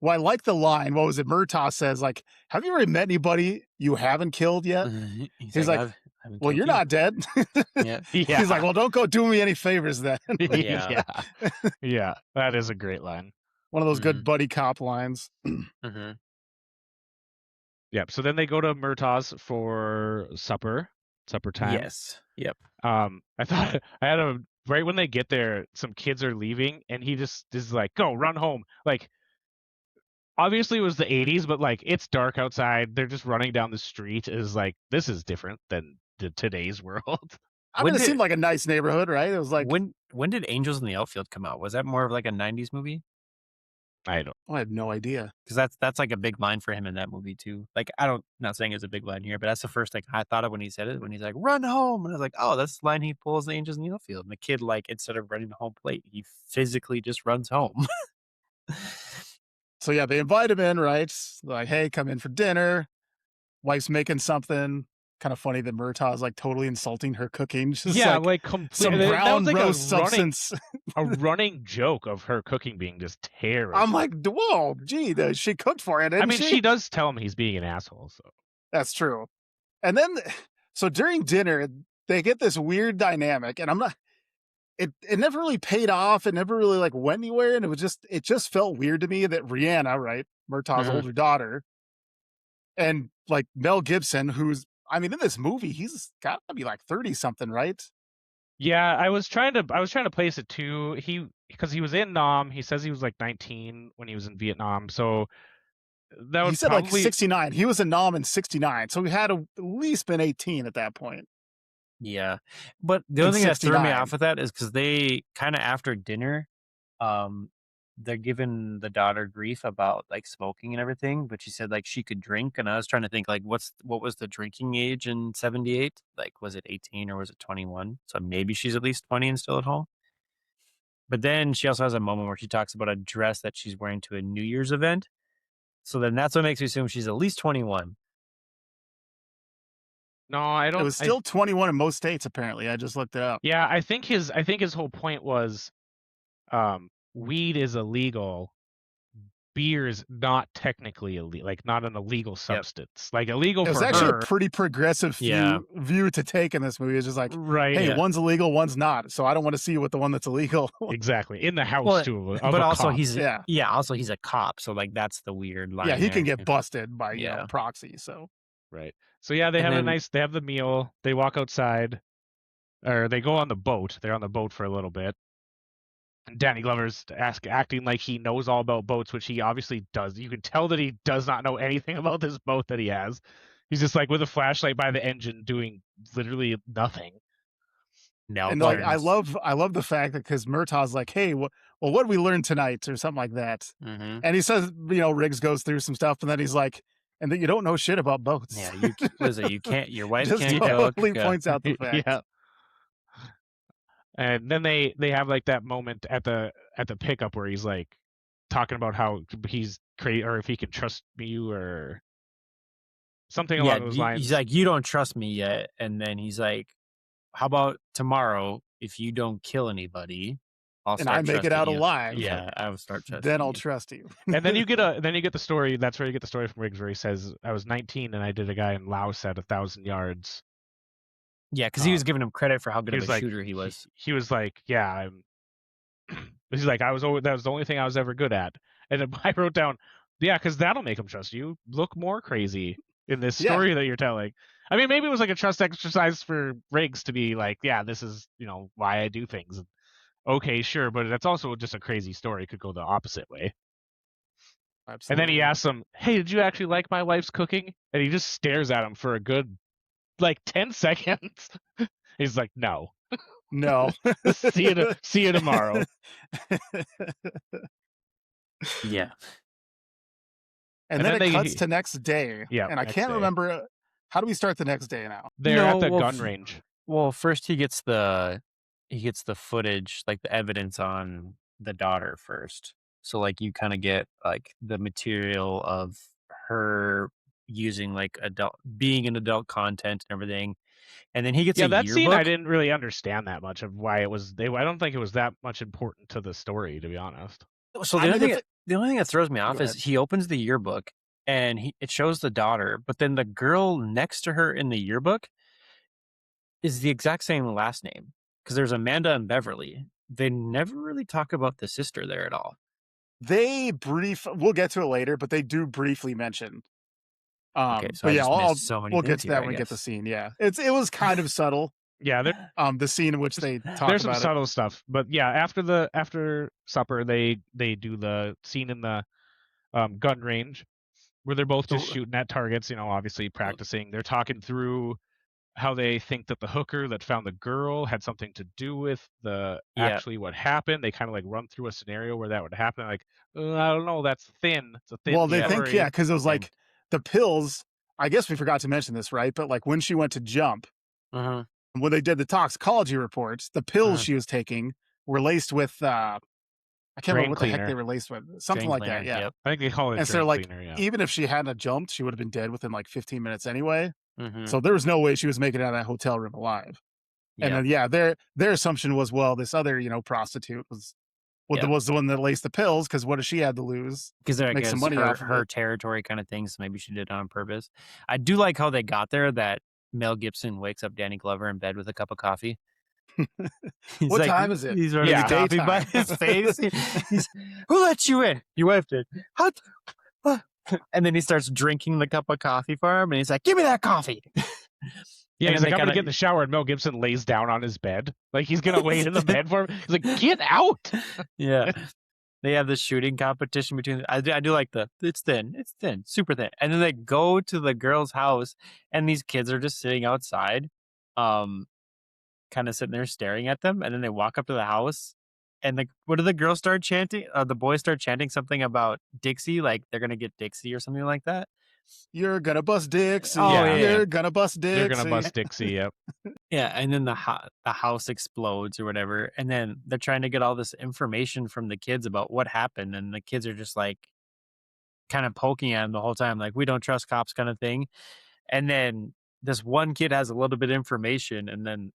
Well, I like the line. What was it? Murtaugh says, like, "Have you ever met anybody you haven't killed yet?" He's like, "Well, you're not dead." Yeah. He's like, "Well, don't go do me any favors then." Yeah. Yeah, that is a great line. One of those good buddy cop lines. Yep. So then they go to Murtaugh's for supper time. Yes. Yep. I thought right when they get there, some kids are leaving, and he just is like, "Go, run home!" Like, obviously it was the 80s, but like it's dark outside. They're just running down the street. Is like, this is different than today's world. I mean, it seemed like a nice neighborhood, right? It was like, when did Angels in the Outfield come out? Was that more of like a 90s movie? I have no idea. Because that's like a big line for him in that movie too. Like not saying it's a big line here, but that's the first thing I thought of when he said it. When he's like, "Run home," and I was like, "Oh, that's the line he pulls the Angels in the Outfield." And the kid, like, instead of running to home plate, he physically just runs home. So yeah, they invite him in, right? Like, hey, come in for dinner. Wife's making something. Kind of funny that Murtaugh is like totally insulting her cooking. Just like some brown roast substance. A running joke of her cooking being just terrible. I'm like, whoa, gee, she cooked for it. I mean, she does tell him he's being an asshole. So that's true. And then, so during dinner, they get this weird dynamic, and I'm not. It never really paid off. It never really like went anywhere, and it just felt weird to me that Rihanna, right, Murtaugh's older daughter, and like Mel Gibson, who's, I mean, in this movie, he's got to be like 30 something, right? Yeah, I was trying to place it too. Because he was in Nam. He says he was like 19 when he was in Vietnam. So that he said probably like 69. He was in Nam in 69, so he had at least been 18 at that point. Yeah, but the other thing that threw me off with that is because they kind of after dinner, they're giving the daughter grief about like smoking and everything, but she said like she could drink, and I was trying to think like what was the drinking age in 78? Like, was it 18 or was it 21? So maybe she's at least 20 and still at home. But then she also has a moment where she talks about a dress that she's wearing to a New Year's event. So then that's what makes me assume she's at least 21. No, I don't. It was still 21 in most states, apparently. I just looked it up. Yeah, I think his whole point was, weed is illegal, beer is not technically illegal, like not an illegal substance. Like illegal It was for actually her. a pretty progressive view to take in this movie. It's just like, Right. hey, Yeah. one's illegal, one's not. So I don't want to see what the one that's illegal. Exactly. In the house Well, too. but also cop. he's also he's a cop, so like that's the weird line. Yeah, he there. can get busted by Yeah. proxy. So Right. So yeah, they And have then- they have the meal. They walk outside, or they go on the boat. They're on the boat for a little bit. And Danny Glover's acting like he knows all about boats, which he obviously does. You can tell that he does not know anything about this boat that he has. He's just like with a flashlight by the engine doing literally nothing. And like I love the fact that because Murtaugh's like, hey, what did we learn tonight or something like that, and he says, Riggs goes through some stuff, and then he's like, and that you don't know shit about boats. Yeah, you can't. Your wife just can't cook. totally points out the fact. Yeah. And then they have like that moment at the pickup where he's like talking about how he's crazy, or if he can trust you, or something along those lines. He's like, you don't trust me yet, and then he's like, how about tomorrow? If you don't kill anybody, and I make it out alive. Yeah, I will start trusting. Then I'll trust you. And then you get the story. That's where you get the story from Riggs, where he says, "I was 19 and I did a guy in Laos at 1,000 yards." Yeah, because he was giving him credit for how good of a like, shooter he was. He was like, "Yeah, I'm." He's like, that was the only thing I was ever good at. And then I wrote down, "Yeah, because that'll make him trust you. Look more crazy in this story that you're telling." I mean, maybe it was like a trust exercise for Riggs to be like, "Yeah, this is why I do things." Okay, sure, but that's also just a crazy story. It could go the opposite way. Absolutely. And then he asks him, "Hey, did you actually like my wife's cooking?" And he just stares at him for a good 10 seconds. He's like, "No." No. see you tomorrow. Yeah. And then it cuts to next day. Yeah. And I can't remember, how do we start the next day now? They're at the gun range. Well, first he gets the footage, like the evidence on the daughter first. So like you kind of get like the material of her using like being an adult content and everything. And then he gets that yearbook. scene I didn't really understand that much of why it was I don't think it was that much important to the story, to be honest. So the only thing that throws me off is he opens the yearbook and it shows the daughter, but then the girl next to her in the yearbook is the exact same last name, because there's Amanda and Beverly. They never really talk about the sister there at all. We'll get to it later, but they do briefly mention. Okay, so but we'll get to that when we get the scene. Yeah, it was kind of subtle. Yeah, the scene in which they talk there's about some subtle stuff, but yeah, after supper they do the scene in the gun range where they're both just shooting at targets, obviously practicing. They're talking through how they think that the hooker that found the girl had something to do with actually what happened. They kind of like run through a scenario where that would happen. Like, I don't know, that's thin. It's a thin. Well, they think because it was like the pills. I guess we forgot to mention this, right? But like when she went to jump, when they did the toxicology reports, the pills she was taking were laced with I can't remember what the heck they were laced with. Something like that, yeah. Yep. I think they call it and drain so like cleaner, yeah. even if she hadn't jumped, she would have been dead within like 15 minutes anyway. Mm-hmm. So there was no way she was making it out of that hotel room alive. And then their assumption was, well, this other prostitute was the one that laced the pills, because what does she have to lose? Because they're make some money off of her it. territory kind of thing, so maybe she did it on purpose. I do like how they got there, that Mel Gibson wakes up Danny Glover in bed with a cup of coffee. What time is it? He's running coffee by his face. Who let you in? Your wife did. And then he starts drinking the cup of coffee for him, and he's like, "Give me that coffee." Yeah, he's like, "I'm gonna get in the shower," and Mel Gibson lays down on his bed, like he's gonna wait in the bed for him. He's like, "Get out!" Yeah. They have the shooting competition between. I do like it's thin, super thin, and then they go to the girl's house, and these kids are just sitting outside, kind of sitting there staring at them, and then they walk up to the house, and what do the girls start chanting? The boys start chanting something about Dixie, like they're gonna get Dixie or something like that. You're gonna bust Dixie. Oh, yeah. You're gonna bust Dixie. They're gonna bust Dixie. Yep. Yeah, and then the house explodes or whatever, and then they're trying to get all this information from the kids about what happened, and the kids are just like kind of poking at them the whole time, like, we don't trust cops kind of thing. And then this one kid has a little bit of information, and then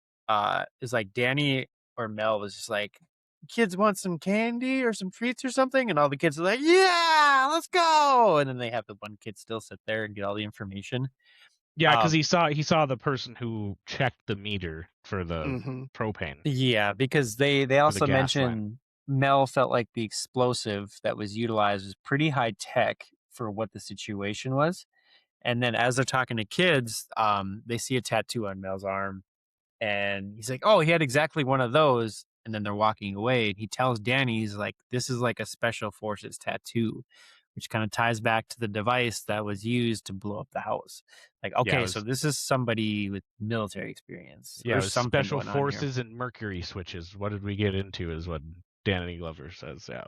is like Danny or Mel was just like, kids want some candy or some treats or something? And all the kids are like, yeah, let's go. And then they have the one kid still sit there and get all the information. Yeah, because he saw the person who checked the meter for the Mhm. propane. Yeah, because they the also gas line. mentioned Mel felt like the explosive that was utilized was pretty high tech for what the situation was. And then as they're talking to kids, they see a tattoo on Mel's arm. And he's like, oh, he had exactly one of those. And then they're walking away. And he tells Danny, he's like, this is like a special forces tattoo, which kind of ties back to the device that was used to blow up the house. Like, okay, so this is somebody with military experience. Yeah, it There's was something special going on here. forces and mercury switches. What did we get into is what Danny Glover says. Yeah.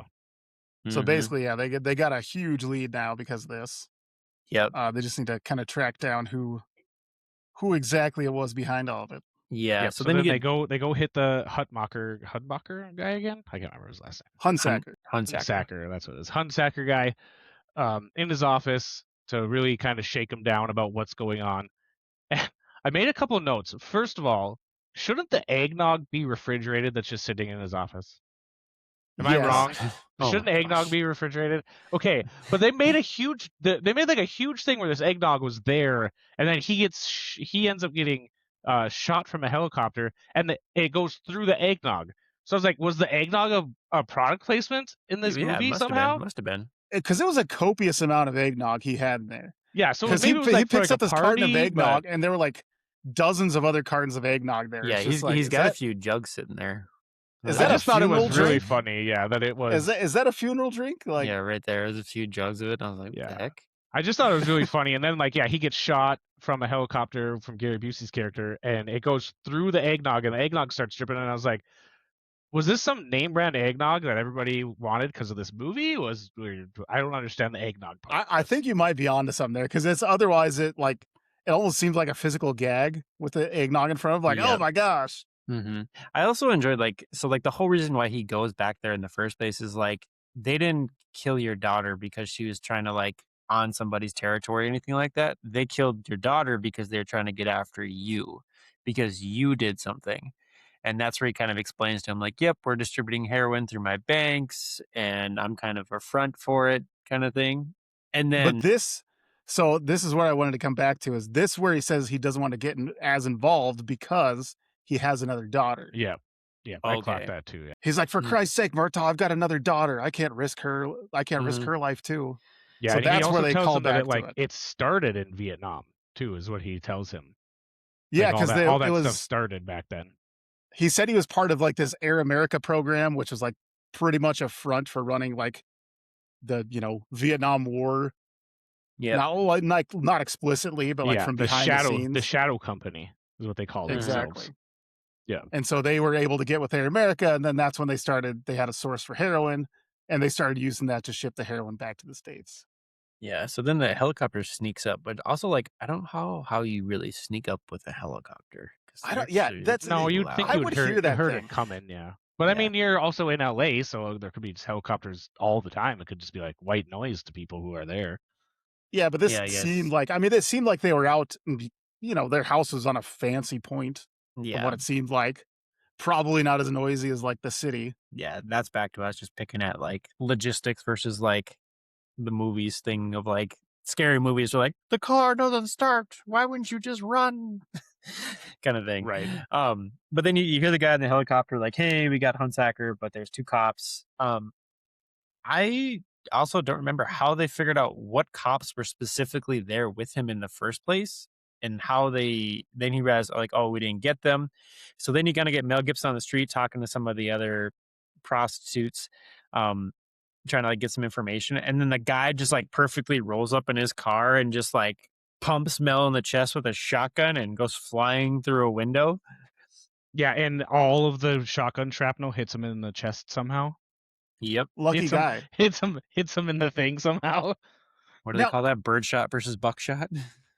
So Mhm. basically, yeah, they got a huge lead now because of this. Yep. They just need to kind of track down who exactly it was behind all of it. Yeah. Yep. So So then then you they get go hit the Hudmacher guy again. I can't remember his last name. Hunsacker. Hunsacker. That's what it is. Hunsacker guy in his office to really kind of shake him down about what's going on. And I made a couple of notes. First of all, shouldn't the eggnog be refrigerated that's just sitting in his office? Am I wrong? Oh Shouldn't my eggnog gosh. be refrigerated? Okay, but they made a huge they made like a huge thing where this eggnog was there, and then he ends up getting shot from a helicopter, and it goes through the eggnog. So I was like, was the eggnog a product placement in this Yeah, movie must somehow? have been. Because it was a copious amount of eggnog he had in there. Yeah, so Because maybe it was like for picks like up a this carton of party, eggnog, and there were like dozens of other cartons of eggnog there. Yeah, It's just like, he's is got a that, few jugs sitting there. is I that a just thought it was funeral really drink? funny. Yeah, that it was. Is that a funeral drink? Like, yeah, right there. There's a few jugs of it. I was like, what Yeah. the heck? I just thought it was really funny. And then, like, yeah, he gets shot from a helicopter from Gary Busey's character, and it goes through the eggnog, and the eggnog starts dripping. And I was like, was this some name brand eggnog that everybody wanted because of this movie? I don't understand the eggnog part. I think you might be onto something there because it's otherwise it almost seems like a physical gag with the eggnog in front of like, Yeah. oh my gosh. Mm-hmm. I also enjoyed the whole reason why he goes back there in the first place is like they didn't kill your daughter because she was trying to like on somebody's territory or anything like that. They killed your daughter because they're trying to get after you because you did something. And that's where he kind of explains to him like, yep, we're distributing heroin through my banks and I'm kind of a front for it kind of thing. And then But this is what I wanted to come back to is this where he says he doesn't want to get as involved because he has another daughter. Yeah, I Okay. caught that too. Yeah. He's like, for Christ's sake, Murtaugh, I've got another daughter. I can't risk her. I can't risk Mhm. her life too. Yeah, So and he that's where also they tells call him that back to it. it started in Vietnam too, is what he tells him. Yeah, Like, because all that stuff started back then. he said he was part of like this Air America program, which was like pretty much a front for running like the Vietnam War. yeah, Not explicitly, but like yeah, from the behind the scenes. the Shadow Company is what they call Exactly. themselves. Yeah. And so they were able to get with Air America, and then that's when they had a source for heroin, and they started using that to ship the heroin back to the States. yeah. So then the helicopter sneaks up, but also like I don't know how you really sneak up with a helicopter. 'Cause I don't- they're yeah, actually that's- No, really you'd loud. think I you would would hear that heard thing. it coming, yeah. But I Yeah. mean, you're also in LA, so there could be just helicopters all the time. It could just be like white noise to people who are there. Yeah, but this Yeah, I guess. seemed like it seemed like they were out, and, their house was on a fancy point. Yeah, From what it seemed like. Probably not as noisy as like the city. yeah. That's back to us just picking at like logistics versus like the movies thing of like scary movies are like the car doesn't start. Why wouldn't you just run? kind of thing. Right. But then you hear the guy in the helicopter like, hey, we got Hunsacker, but there's two cops. I also don't remember how they figured out what cops were specifically there with him in the first place and how then he realized like, oh, we didn't get them. So then you kind of get Mel Gibson on the street talking to some of the other prostitutes, trying to like get some information. And then the guy just like perfectly rolls up in his car and just like pumps Mel in the chest with a shotgun and goes flying through a window. Yeah, and all of the shotgun shrapnel hits him in the chest somehow. Yep. Lucky hits guy. Hits him in the thing somehow. What do they Now- call that? Birdshot versus buckshot?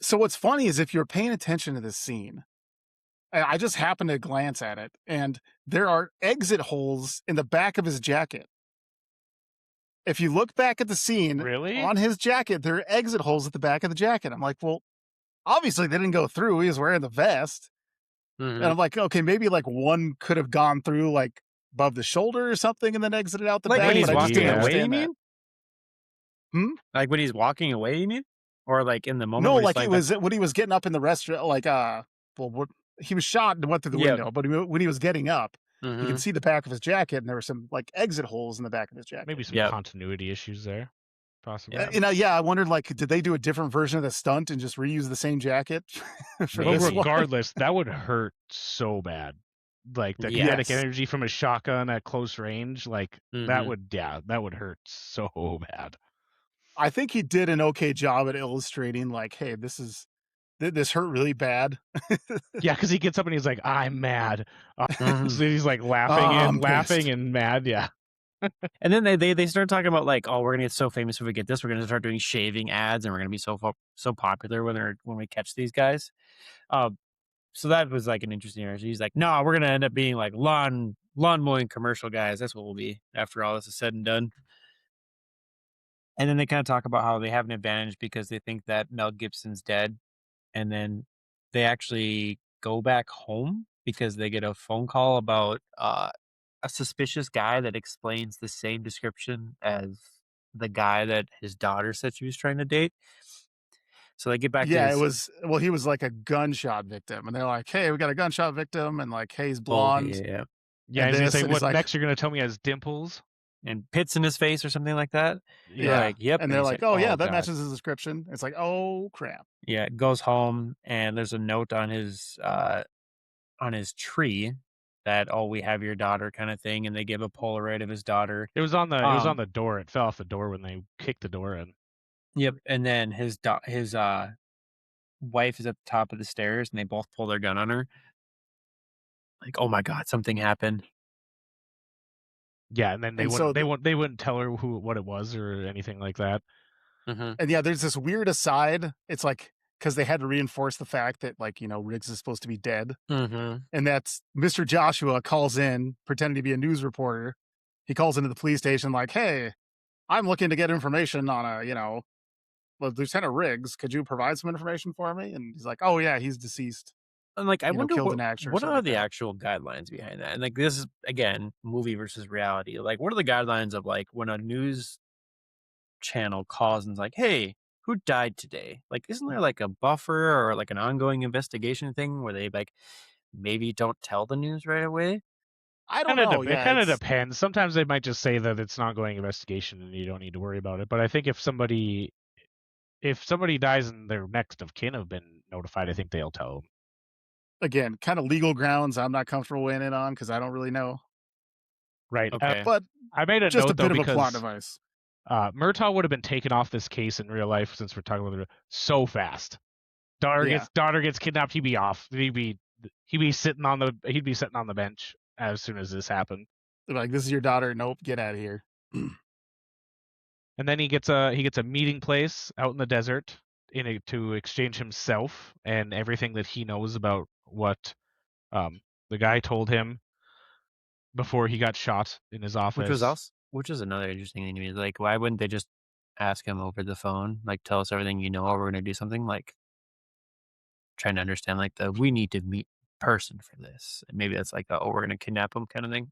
So what's funny is if you're paying attention to this scene, I just happened to glance at it, and there are exit holes in the back of his jacket. If you look back at the scene Really? on his jacket, there are exit holes at the back of the jacket. I'm like, well, obviously they didn't go through. He was wearing the vest. Mhm. And I'm like, okay, maybe like one could have gone through like above the shoulder or something, and then exited out the Like back. when he's but I just walking didn't away, you understand that. mean? Hmm? Like when he's walking away, you mean? Or like in the moment No, where he's like it like, was when he was getting up in the restaurant. Like he was shot and went through the Yeah. window. But when he was getting up, you can Mhm. see the back of his jacket, and there were some like exit holes in the back of his jacket. Maybe some Yep. continuity issues there, possibly. Yeah, I wondered, like, did they do a different version of the stunt and just reuse the same jacket for But this one? regardless, that would hurt so bad. Like the Yes. kinetic energy from a shotgun at close range, like that Mhm. would hurt so bad. I think he did an okay job at illustrating, like, hey, this hurt really bad. Yeah, because he gets up and he's like, "I'm mad." Mhm. So he's like Oh, laughing I'm pissed. and mad. Yeah. And then they start talking about like, oh, we're gonna get so famous if we get this. We're gonna start doing shaving ads, and we're gonna be so popular when we catch these guys. So that was like an interesting area. He's like, no, we're gonna end up being like lawn mowing commercial guys. That's what we'll be after all this is said and done. And then they kind of talk about how they have an advantage because they think that Mel Gibson's dead, and then they actually go back home because they get a phone call about a suspicious guy that explains the same description as the guy that his daughter said she was trying to date. So they get back to Yeah, his. he was like a gunshot victim, and they're like, hey, we got a gunshot victim, and like, hey, he's Oh, okay, blonde, yeah. Yeah, and and he's this, like, and he's "What like, next? You're gonna tell me has dimples?" And pits in his face or something like that. They're yeah, like, yep. and And they're he's like, like, oh yeah, oh that god. matches his description. It's like, oh crap. Yeah, goes home and there's a note on his tree that, oh, we have your daughter kind of thing, and they give a Polaroid of his daughter. It was on the door. It fell off the door when they kicked the door in. Yep. And then his wife is at the top of the stairs, and they both pull their gun on her. Like, oh my god, something happened. Yeah, and then they And so wouldn't tell her what it was or anything like that. Mm-hmm. And yeah, there's this weird aside. It's like because they had to reinforce the fact that, like, Riggs is supposed to be dead, Mm-hmm. and that's Mr. Joshua calls in pretending to be a news reporter. He calls into the police station like, hey, I'm looking to get information on Lieutenant Riggs. Could you provide some information for me? And he's like, oh yeah, he's deceased. And like, I wonder Killed in action or what something are like the that. actual guidelines behind that? And like, this is again movie versus reality. Like, what are the guidelines of like when a news channel calls and's like, hey, who died today? Like, isn't there like a buffer or like an ongoing investigation thing where they like maybe don't tell the news right away? I don't know. It Yeah, kind of depends. Sometimes they might just say that it's an ongoing investigation and you don't need to worry about it. But I think if somebody dies and their next of kin have been notified, I think they'll tell them. again, kind of legal grounds I'm not comfortable weighing in on because I don't really know. Right. Okay. But I made a just note a bit though of a plot because device. Murtaugh would have been taken off this case in real life, since we're talking about it, so fast. Daughter gets kidnapped, he'd be off. He'd be sitting on the bench as soon as this happened. They're like, this is your daughter. Nope, get out of here. And then he gets a meeting place out in the desert to exchange himself and everything that he knows about what the guy told him before he got shot in his office. Which is another interesting thing to me. Like, why wouldn't they just ask him over the phone? Like, tell us everything you know, or we're gonna do something. Like, trying to understand like we need to meet person for this. And maybe that's like we're gonna kidnap him kind of thing.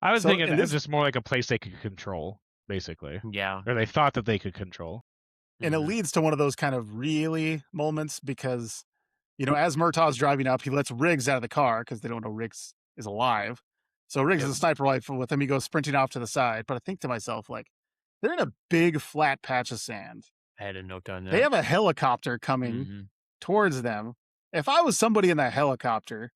I was So, thinking and this- just more like a place they could control, basically. Yeah. Or they thought that they could control. And it leads to one of those kind of really moments because, as Murtaugh's driving up, he lets Riggs out of the car because they don't know Riggs is alive. So Riggs has a sniper rifle with him. He goes sprinting off to the side. But I think to myself, like, they're in a big flat patch of sand. I had a note on that. They have a helicopter coming towards them. If I was somebody in that helicopter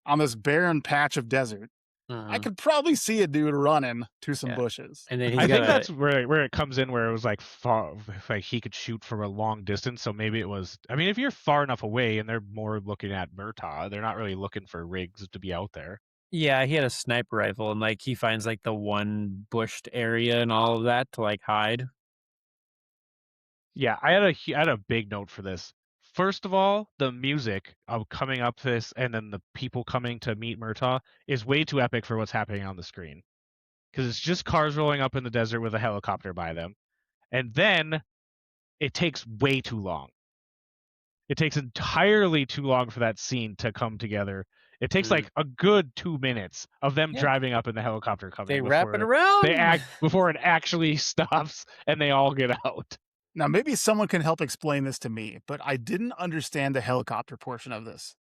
on this barren patch of desert, I could probably see a dude running to some bushes. And then I think that's where it comes in, where it was like far, like he could shoot from a long distance. So maybe it was. I mean, if you're far enough away and they're more looking at Murtaugh, they're not really looking for Riggs to be out there. Yeah, he had a sniper rifle, and like he finds like the one bushed area and all of that to like hide. Yeah, I had a big note for this. First of all, the music of coming up this and then the people coming to meet Murtaugh is way too epic for what's happening on the screen. Because it's just cars rolling up in the desert with a helicopter by them. And then it takes way too long. It takes entirely too long for that scene to come together It takes like a good 2 minutes of them Yeah. driving up in the helicopter coming. They wrap it around. Before it actually stops and they all get out. Now, maybe someone can help explain this to me, but I didn't understand the helicopter portion of this.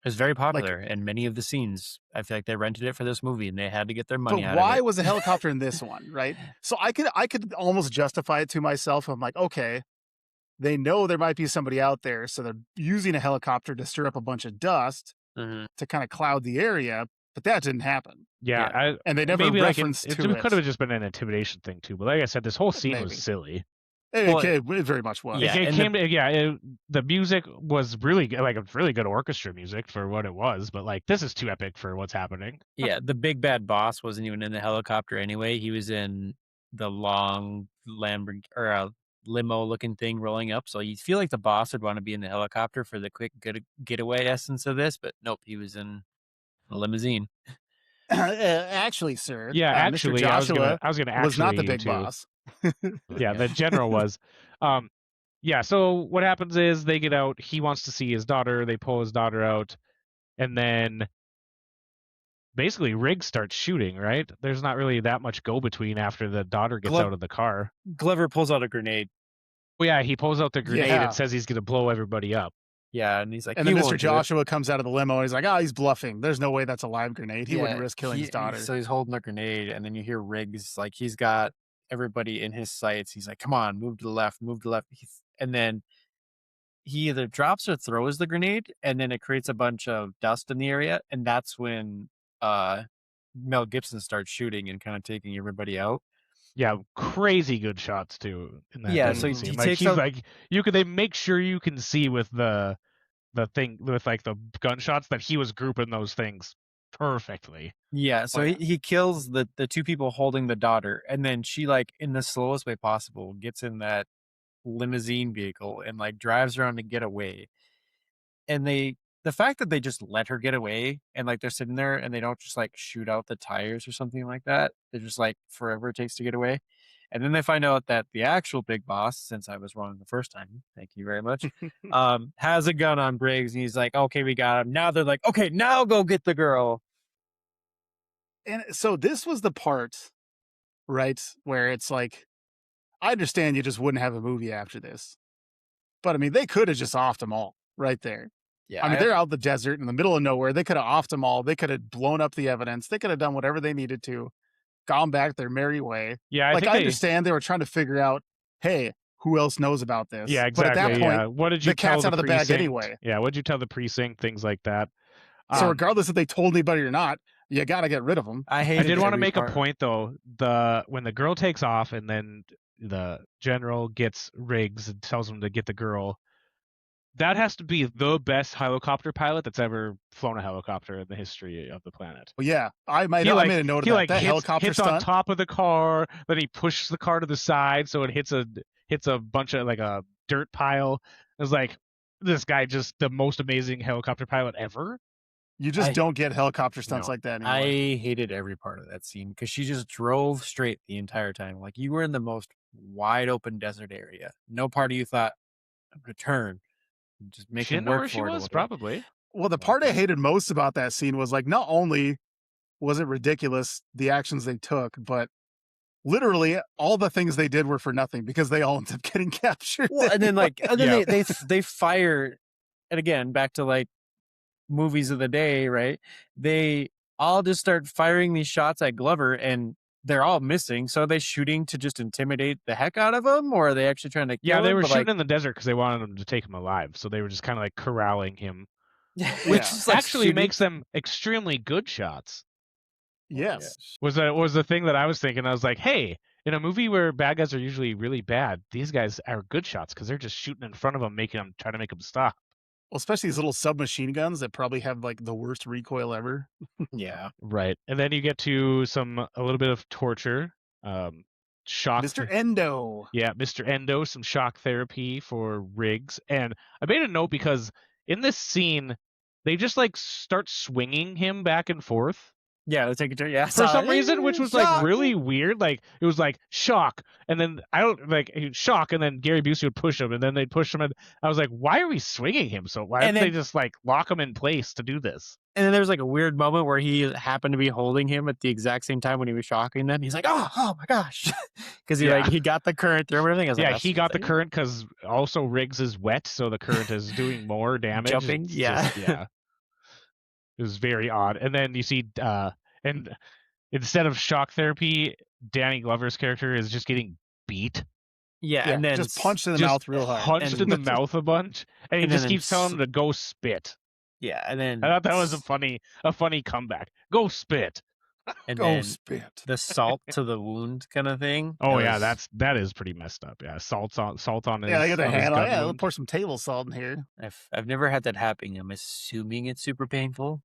It's very popular in many of the scenes. I feel like they rented it for this movie and they had to get their money out of it. But why was a helicopter in this one, right? So I could almost justify it to myself. I'm like, okay, they know there might be somebody out there, so they're using a helicopter to stir up a bunch of dust to kind of cloud the area, but that didn't happen. Yeah. And they never referenced to it. It could have just been an intimidation thing too, but like I said, this whole scene was silly. It very much was. Yeah, the music was really good, like a really good orchestra music for what it was, but like this is too epic for what's happening. Yeah, the big bad boss wasn't even in the helicopter anyway. He was in the long limo looking thing rolling up. So you feel like the boss would want to be in the helicopter for the quick getaway essence of this, but nope, he was in a limousine. Actually, sir. Yeah, actually, Mr. Joshua I was gonna was not the actually big too. boss. Yeah, the general was. So what happens is they get out. He wants to see his daughter. They pull his daughter out, and then basically Riggs starts shooting. Right? There's not really that much go between after the daughter gets out of the car. Glover pulls out a grenade. Well, yeah, he pulls out the grenade and says he's gonna blow everybody up. Yeah, and he's like, and then Mr. Joshua comes out of the limo and he's like, he's bluffing. There's no way that's a live grenade. He wouldn't risk killing his daughter. So he's holding a grenade, and then you hear Riggs, like, he's got everybody in his sights. He's like, come on, move to the left. And then he either drops or throws the grenade, and then it creates a bunch of dust in the area, and that's when Mel Gibson starts shooting and kind of taking everybody out. Yeah, crazy good shots too. In that yeah, so he takes out... they make sure you can see with the thing with like the gunshots that he was grouping those things perfectly. Yeah, so he kills the two people holding the daughter, and then she, like, in the slowest way possible, gets in that limousine vehicle and like drives around to get away. And the fact that they just let her get away and like they're sitting there and they don't just like shoot out the tires or something like that. They're just like forever it takes to get away. And then they find out that the actual big boss, since I was wrong the first time, thank you very much, has a gun on Briggs, and he's like, okay, we got him. Now they're like, okay, now go get the girl. And so this was the part, right, where it's like, I understand you just wouldn't have a movie after this. But I mean, they could have just offed them all right there. Yeah, I mean, they're out in the desert in the middle of nowhere. They could have offed them all. They could have blown up the evidence. They could have done whatever they needed to, gone back their merry way. Yeah, I understand they were trying to figure out, hey, who else knows about this? Yeah, exactly. But at that point, what did you the cat's out of the bag anyway. Yeah, what did you tell the precinct? Things like that. So regardless if they told anybody or not, you got to get rid of them. I did want to make a point though. When the girl takes off and then the general gets Riggs and tells him to get the girl, that has to be the best helicopter pilot that's ever flown a helicopter in the history of the planet. Well, yeah, I made a note of that. That helicopter hits stunt on top of the car, then he pushes the car to the side so it hits a bunch of like a dirt pile. It was like, this guy just the most amazing helicopter pilot ever. You just don't get helicopter stunts like that anymore. I hated every part of that scene because she just drove straight the entire time. Like, you were in the most wide open desert area. No part of you thought, I'm going to turn. Just make it work for it. Probably. Well, the part I hated most about that scene was like, not only was it ridiculous, the actions they took, but literally all the things they did were for nothing because they all ended up getting captured. Well, and then they fire, and again, back to like movies of the day, right? They all just start firing these shots at Glover and they're all missing. So are they shooting to just intimidate the heck out of him, or are they actually trying to kill him? They were shooting in the desert because they wanted him to take him alive. So they were just kind of like corralling him, which actually makes them extremely good shots. Yes. Was the thing that I was thinking. I was like, hey, in a movie where bad guys are usually really bad, these guys are good shots because they're just shooting in front of them, trying to make them stop. Well, especially these little submachine guns that probably have like the worst recoil ever. Yeah. Right. And then you get to a little bit of torture. Shock. Mr. Endo. Yeah, Mr. Endo, some shock therapy for Riggs. And I made a note because in this scene, they just like start swinging him back and forth. Yeah, let's take a turn. Yeah, For some reason, which was like really weird. Like it was like shock, and then I don't like shock, and then Gary Busey would push him, and then they'd push him, and I was like, why are we swinging him? So why didn't they just like lock him in place to do this? And then there was like a weird moment where he happened to be holding him at the exact same time when he was shocking them. He's like, oh my gosh, because he got the current through everything. I was like, he got the current because also Riggs is wet, so the current is doing more damage. Jumping, It was very odd. And then you see, and instead of shock therapy, Danny Glover's character is just getting beat. Yeah, and then just punched in the mouth real hard. Punched in the mouth a bunch, and he just keeps telling him to go spit. Yeah, and then I thought that was a funny comeback. Go spit. And go spit. The salt to the wound kind of thing. Oh yeah, that is pretty messed up. Yeah, salt on his. Yeah, they got their hand on. Yeah, we'll pour some table salt in here. I've never had that happen. I'm assuming it's super painful.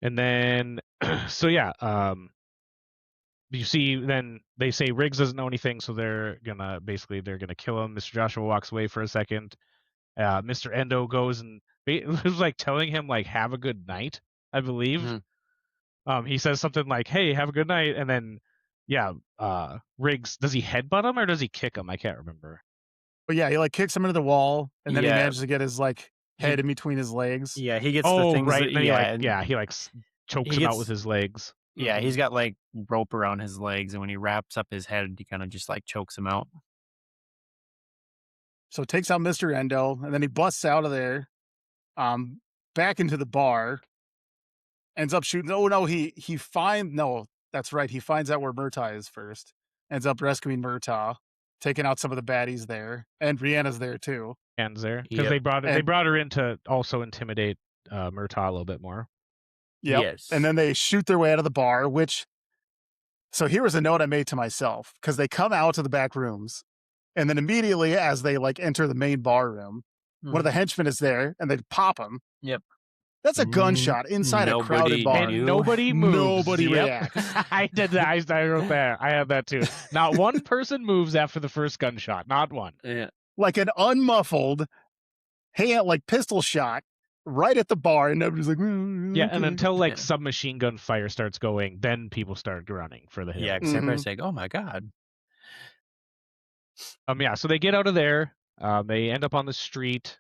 And then, so yeah, you see, then they say Riggs doesn't know anything, so they're gonna kill him. Mr. Joshua walks away for a second. Mr. Endo goes and it was like telling him like have a good night, I believe. Mm-hmm. He says something like, "Hey, have a good night," and then Riggs, does he headbutt him or does he kick him? I can't remember. But yeah, he like kicks him into the wall, and then he manages to get his like head in between his legs. Yeah, he gets the things. Right. He like chokes him out with his legs. Yeah, he's got like rope around his legs, and when he wraps up his head, he kind of just like chokes him out. So takes out Mr. Endo, and then he busts out of there, back into the bar, ends up shooting. Oh no, that's right. He finds out where Murtaugh is first. Ends up rescuing Murtaugh, taking out some of the baddies there, and Brianna's there too. Brianna's there because they brought her in to also intimidate Murtaugh a little bit more. Yep. Yes. And then they shoot their way out of the bar. So here was a note I made to myself, because they come out to the back rooms. And then immediately as they like enter the main bar room, one of the henchmen is there and they pop him. Yep. That's a gunshot inside a crowded bar. And nobody moves. Nobody reacts. I did that. I wrote that. I had that too. Not one person moves after the first gunshot. Not one. Yeah. Like an unmuffled pistol shot right at the bar, and nobody's like, okay. Yeah, and until like submachine gun fire starts going, then people start running for the hill. Yeah, because everybody's like, oh my God. So they get out of there. They end up on the street.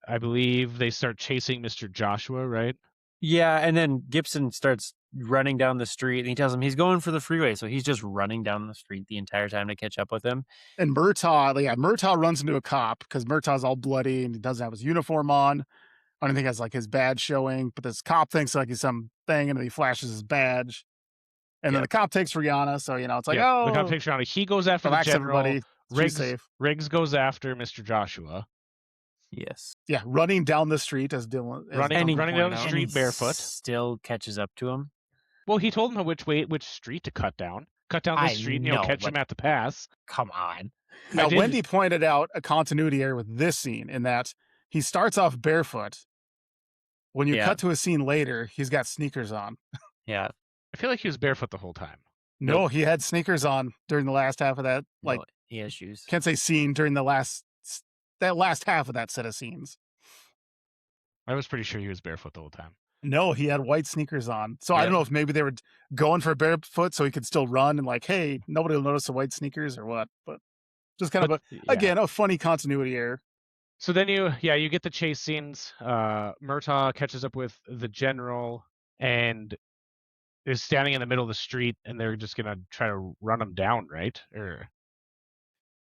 I believe they start chasing Mr. Joshua, right? Yeah, and then Gibson starts running down the street, and he tells him he's going for the freeway, so he's just running down the street the entire time to catch up with him. And Murtaugh runs into a cop because Murtaugh's all bloody and he doesn't have his uniform on. I don't think he has like his badge showing, but this cop thinks like he's something, and then he flashes his badge. And then the cop takes Rihanna, so it's like, the cop takes Rihanna. He goes after the general. Everybody. Riggs goes after Mr. Joshua. Yes. Yeah, running down the street as Dylan. Running down the street barefoot. Still catches up to him. Well, he told him which street to cut down. Cut down the street, and catch him at the pass. Come on. Now, Wendy pointed out a continuity error with this scene in that he starts off barefoot. When you cut to a scene later, he's got sneakers on. Yeah. I feel like he was barefoot the whole time. No, he had sneakers on during the last half of that. Like, he has shoes. Can't say scene during that last half of that set of scenes. I was pretty sure he was barefoot the whole time. No, he had white sneakers on. So I don't know if maybe they were going for barefoot so he could still run and like, hey, nobody will notice the white sneakers or what. But just kind of a funny continuity error. So then you get the chase scenes. Murtaugh catches up with the general and is standing in the middle of the street, and they're just gonna try to run him down, right? Or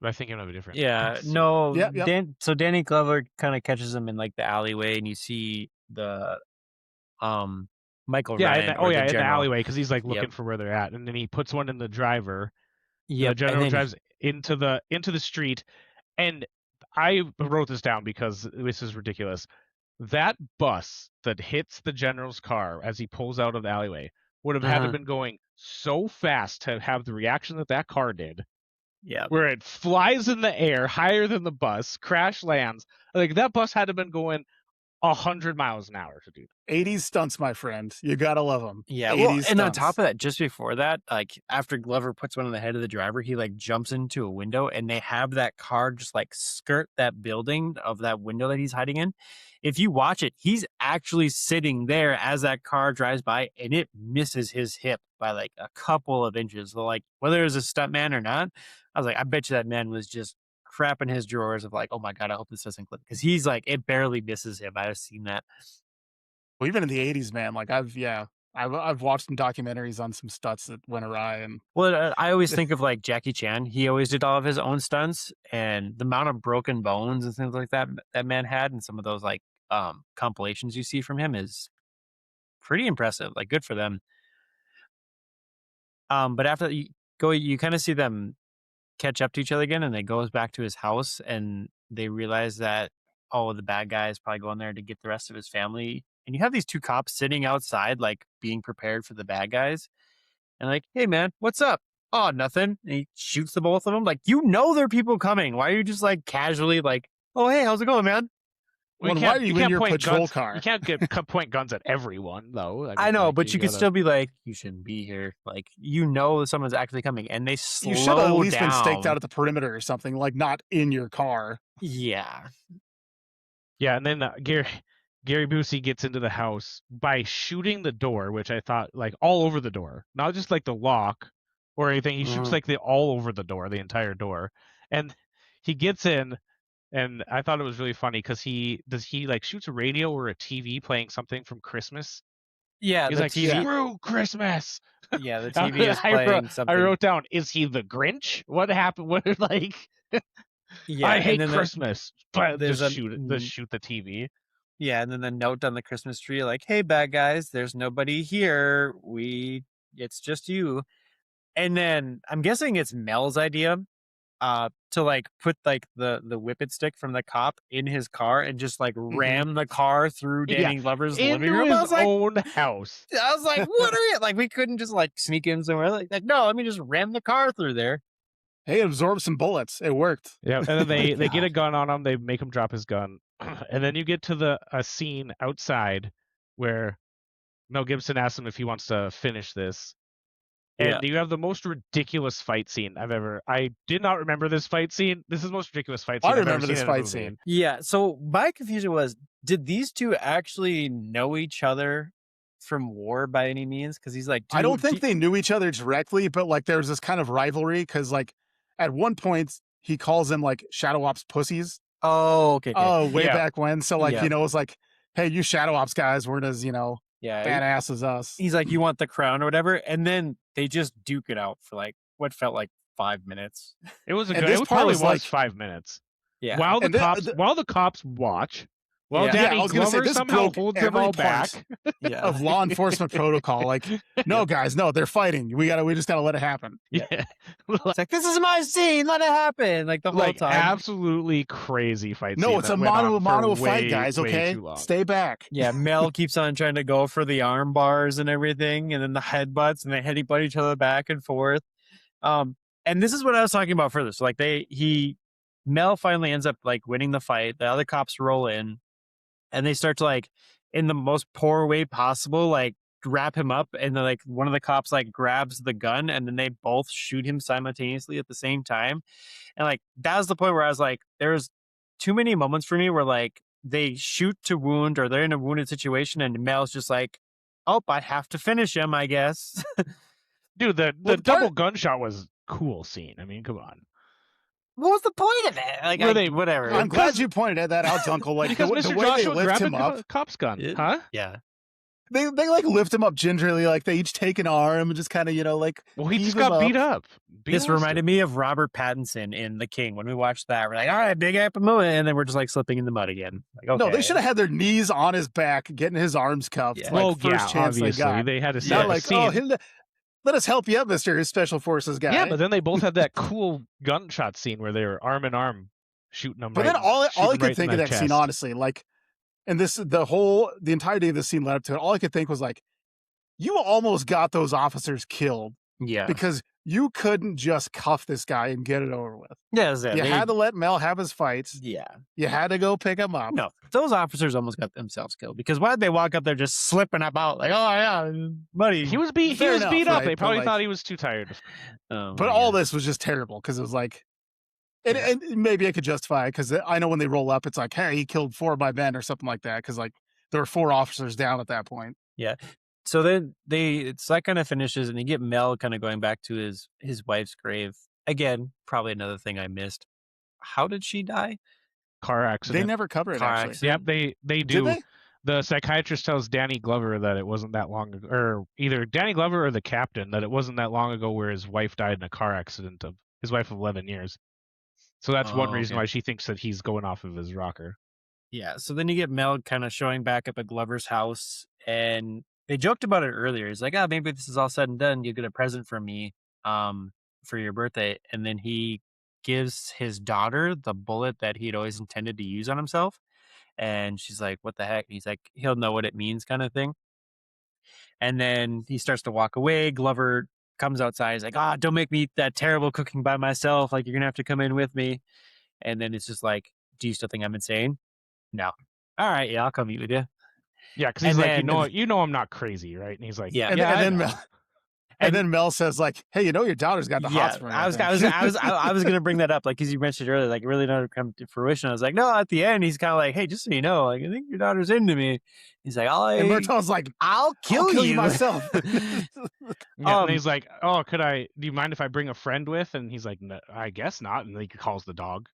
am I thinking of a different? Yeah, no. Yep. So Danny Glover kind of catches him in like the alleyway, and you see the Michael. Yeah, in the alleyway, because he's like looking for where they're at, and then he puts one in the driver. Yeah, the general drives into the street, and I wrote this down because this is ridiculous. That bus that hits the general's car as he pulls out of the alleyway would have had to been going so fast to have the reaction that car did. Yeah. Where it flies in the air higher than the bus, crash lands. Like that bus had to have been going 100 miles an hour to do that. 80s stunts, my friend. You gotta love them. Yeah, 80s well, and on stunts. top of that, just before that, like after Glover puts one on the head of the driver, he like jumps into a window, and they have that car just like skirt that building of that window that he's hiding in. If you watch it, he's actually sitting there as that car drives by, and it misses his hip by like a couple of inches. So like whether it was a stuntman or not, I was like, I bet you that man was just crapping his drawers of like, oh my god, I hope this doesn't clip, because he's like, it barely misses him. I've seen that. Well, even in the 80s, man, like I've watched some documentaries on some stunts that went awry, and Well, I always think of like Jackie Chan. He always did all of his own stunts, and the amount of broken bones and things like that that man had, and some of those like compilations you see from him is pretty impressive. Like, good for them. But after you go, you kind of see them catch up to each other again, and they goes back to his house, and they realize that the bad guy is probably going there to get the rest of his family. And you have these two cops sitting outside, like being prepared for the bad guys. And like, hey man, what's up? Oh, nothing. And he shoots the both of them. Like, there are people coming. Why are you just like casually like, oh hey, how's it going, man? Well, why are you in your patrol guns, car? You can't point guns at everyone, though. I know, like, but you could gotta- still be like, you shouldn't be here. Like, someone's actually coming, and they slow You should have at least down. been staked out at the perimeter or something, like not in your car. Yeah. Yeah, and then Gary Busey gets into the house by shooting the door, which I thought like all over the door, not just like the lock or anything. He shoots like all over the door, the entire door, and he gets in. And I thought it was really funny because he like shoots a radio or a TV playing something from Christmas. Yeah, He's the like, TV. screw Christmas. Yeah, the TV is playing something. I wrote down, is he the Grinch? What happened? What like? Yeah, I hate and then Christmas, but there's just shoot the TV. Yeah, and then the note on the Christmas tree, like, hey, bad guys, there's nobody here. It's just you. And then I'm guessing it's Mel's idea to like put like the whippet stick from the cop in his car and just like ram the car through Danny Glover's living room. Into his own house. I was like, what are we like? We couldn't just like sneak in somewhere like that. No, let me just ram the car through there. Hey, absorb some bullets. It worked. Yeah, and then they get a gun on him. They make him drop his gun, and then you get to a scene outside where Mel Gibson asks him if he wants to finish this. And you have the most ridiculous fight scene I've ever. I did not remember this fight scene. This is the most ridiculous fight scene. I remember this fight scene. Yeah. So my confusion was, did these two actually know each other from war by any means? Because he's like, I don't think they knew each other directly, but like there was this kind of rivalry because like at one point he calls them like Shadow Ops pussies. Oh, okay. Oh, way back when. So like, it was like, hey, you Shadow Ops guys weren't as, badass as us. He's like, you want the crown or whatever. And then they just duke it out for like what felt like 5 minutes. It was probably was 5 minutes. Yeah. While the cops watch. Well, Danny Glover somehow holds them all back. Of law enforcement protocol. Like, no, guys, no, they're fighting. We just gotta let it happen. Yeah. It's like, this is my scene, let it happen. Like the whole time. Absolutely crazy fight scene. No, it's a mono fight, guys, okay? Stay back. Yeah, Mel keeps on trying to go for the arm bars and everything, and then the headbutts, and they headbutt each other back and forth. And this is what I was talking about further. So like Mel finally ends up like winning the fight. The other cops roll in. And they start to like, in the most poor way possible, like wrap him up. And then like one of the cops like grabs the gun, and then they both shoot him simultaneously at the same time. And like, that was the point where I was like, there's too many moments for me where like they shoot to wound, or they're in a wounded situation, and Mel's just like, oh, I have to finish him, I guess. Dude, the double gunshot was a cool scene. I mean, come on. What was the point of it? Like, whatever. I'm glad you pointed that out, Uncle. Like because the Mr. way Joshua they lift him up, a cop's gun, huh? Yeah. They like lift him up gingerly, like they each take an arm and just kind of like. Well, he just got beat up. This reminded me of Robert Pattinson in The King. When we watched that, we're like, all right, big epic moment, and then we're just like slipping in the mud again. Like, okay. No, they should have had their knees on his back, getting his arms cuffed. Yeah. Like first chance obviously. they got. They had to see Not like, let us help you up, Mr. Special Forces guy. Yeah, but then they both had that cool gunshot scene where they were arm in arm shooting them. But then all I could think of that scene, honestly, like, and the entirety of the scene led up to it, all I could think was like, you almost got those officers killed. Yeah. because you couldn't just cuff this guy and get it over with. Yeah. You had to let Mel have his fights. Yeah. You had to go pick him up. No, those officers almost got themselves killed because why did they walk up there just slipping about like, oh yeah, buddy? He was beat Fair enough, up. right? They But, probably like- thought he was too tired. But all this was just terrible because it was like, and maybe I could justify it because I know when they roll up, it's like, hey, he killed 4 of my men or something like that because like there were 4 officers down at that point. Yeah. So then that kind of finishes, and you get Mel kind of going back to his wife's grave again. Probably another thing I missed. How did she die? Car accident. They never cover it Car actually. accident? Yep, they do. Did they? The psychiatrist tells Danny Glover that it wasn't that long ago, or either Danny Glover or the captain, that it wasn't that long ago where his wife died in a car accident of his wife of 11 years. So that's one Oh, reason okay. why she thinks that he's going off of his rocker. Yeah. So then you get Mel kind of showing back up at Glover's house, and they joked about it earlier. He's like, "Oh, maybe this is all said and done. You get a present from me, for your birthday." And then he gives his daughter the bullet that he'd always intended to use on himself. And she's like, "What the heck?" And he's like, "He'll know what it means," kind of thing. And then he starts to walk away. Glover comes outside. He's like, "Don't make me eat that terrible cooking by myself. Like, you're going to have to come in with me." And then it's just like, "Do you still think I'm insane?" "No." "All right. Yeah, I'll come eat with you." Yeah, because he's And like, then- you know I'm not crazy, right? And he's like, Yeah. And, yeah, and I then know." Mel, and then Mel says like, "Hey, you know your daughter's got the Yeah, hots for me." I was gonna bring that up, like, because you mentioned earlier, like, it really never come to fruition. I was like, no, at the end, he's kind of like, "Hey, just so you know, like, I think your daughter's into me." He's like, And Murtaugh's like, I'll kill kill you you myself. Yeah, and he's like, "Oh, do you mind if I bring a friend with?" And he's like, "No, I guess not." And then he calls the dog.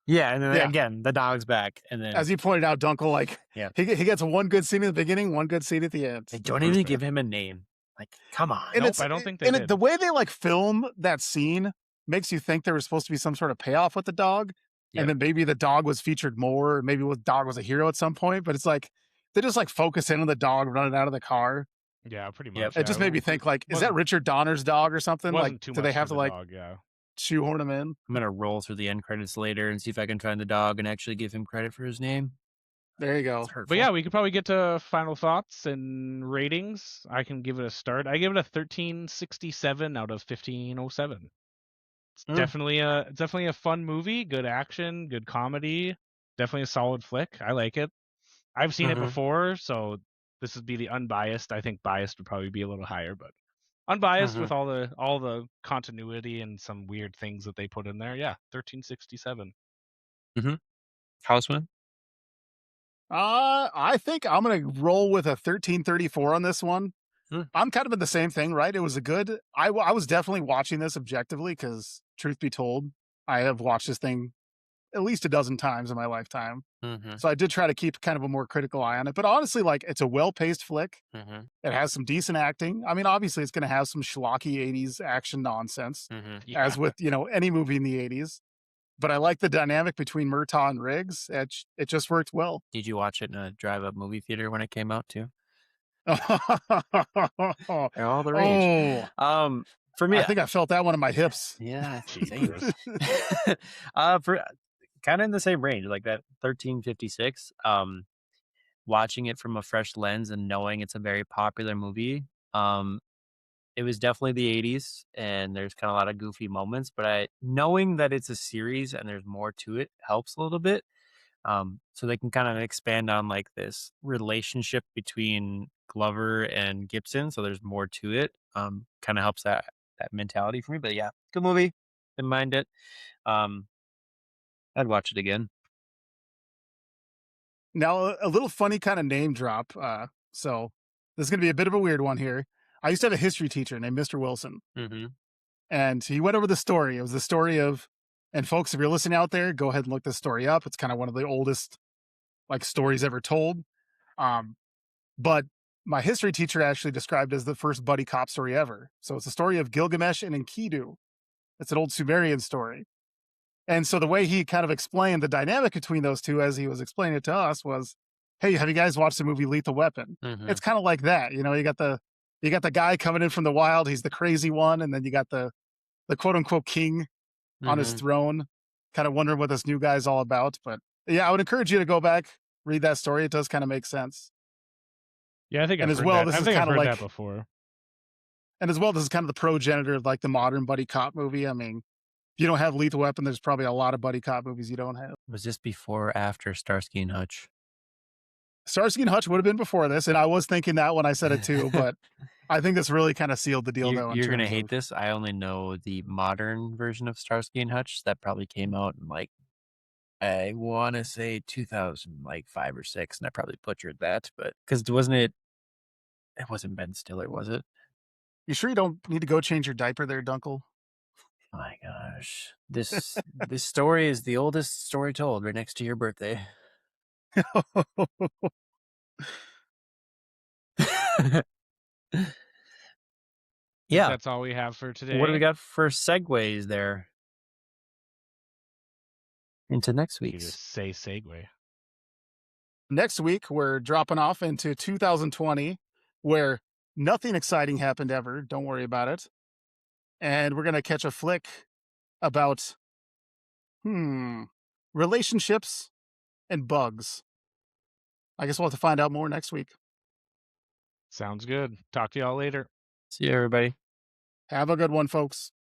Yeah, and then Yeah. again, the dog's back, and then As you pointed out, Dunkel, like, Yeah. he gets one good scene at the beginning, one good scene at the end. they don't even give him a name. Like, come on. And Nope, I don't think they did. the way they like film that scene makes you think there was supposed to be some sort of payoff with the dog, Yep. and then maybe the dog was featured more, or maybe the dog was a hero at some point. But it's like they just like focus in on the dog running out of the car. Yeah, pretty much. Yep. It just made me think like, is that Richard Donner's dog or something? Wasn't Like, too do they much have for to the like dog, yeah. shoehorn him in? I'm gonna roll through the end credits later and see if I can find the dog and actually give him credit for his name. There you go. It's hurtful. But yeah, we could probably get to final thoughts and ratings. I can give it a start. I give it a 1367 out of 1507. It's definitely a fun movie, good action, good comedy, definitely a solid flick. I like it. I've seen it Mhm. before, so this would be the unbiased. I think biased would probably be a little higher, but unbiased with all the continuity and some weird things that they put in there. Yeah, 1367. Houseman. I think I'm gonna roll with a 1334 on this one. Hmm. I'm kind of in the same thing, right? It was a good. I was definitely watching this objectively because, truth be told, I have watched this thing at least a dozen times in my lifetime. Mm-hmm. So I did try to keep kind of a more critical eye on it. But honestly, like, it's a well-paced flick. Mm-hmm. It has some decent acting. I mean, obviously, it's going to have some schlocky 80s action nonsense, Mm-hmm. as with any movie in the 80s. But I like the dynamic between Murtaugh and Riggs. It just worked well. Did you watch it in a drive-up movie theater when it came out too? They're all the rage. Oh, For me, I think I felt that one in my hips. yeah, Jesus. for kind of in the same range, like that 1356. Watching it from a fresh lens and knowing it's a very popular movie. It was definitely the 80s, and there's kind of a lot of goofy moments. But knowing that it's a series and there's more to it helps a little bit. So they can kind of expand on like this relationship between Glover and Gibson. So there's more to it. Kind of helps that mentality for me. But yeah, good movie. Didn't mind it. I'd watch it again. Now, a little funny kind of name drop. So this is going to be a bit of a weird one here. I used to have a history teacher named Mr. Wilson, Mm-hmm. and he went over the story. It was the story of, and folks, if you're listening out there, go ahead and look this story up. It's kind of one of the oldest like stories ever told. But my history teacher actually described it as the first buddy cop story ever. So it's the story of Gilgamesh and Enkidu. It's an old Sumerian story. And so the way he kind of explained the dynamic between those two as he was explaining it to us was, hey, have you guys watched the movie Lethal Weapon? Mm-hmm. It's kind of like that. You got the guy coming in from the wild. He's the crazy one. And then you got the quote unquote king on his throne, kind of wondering what this new guy's all about. But yeah, I would encourage you to go back, read that story. It does kind of make sense. Yeah, I think And I've as heard well, that. this I is think I've kinda heard like- that before. And as well, this is kind of the progenitor of like the modern buddy cop movie. I mean, if you don't have Lethal Weapon, there's probably a lot of buddy cop movies you don't have. Was this before or after Starsky and Hutch? Starsky and Hutch would have been before this, and I was thinking that when I said it too, but I think this really kind of sealed the deal, though. You're gonna hate this. I only know the modern version of Starsky and Hutch that probably came out in like, I want to say 2005 or 6, and I probably butchered that, but because wasn't it? It wasn't Ben Stiller, was it? You sure you don't need to go change your diaper there, Dunkel? My gosh, this story is the oldest story told, right next to your birthday. Yeah. That's all we have for today. What do we got for segues there into next You week's? just say segue. Next week, we're dropping off into 2020, where nothing exciting happened ever. Don't worry about it. And we're going to catch a flick about, relationships and bugs. I guess we'll have to find out more next week. Sounds good. Talk to y'all later. See you, everybody. Have a good one, folks.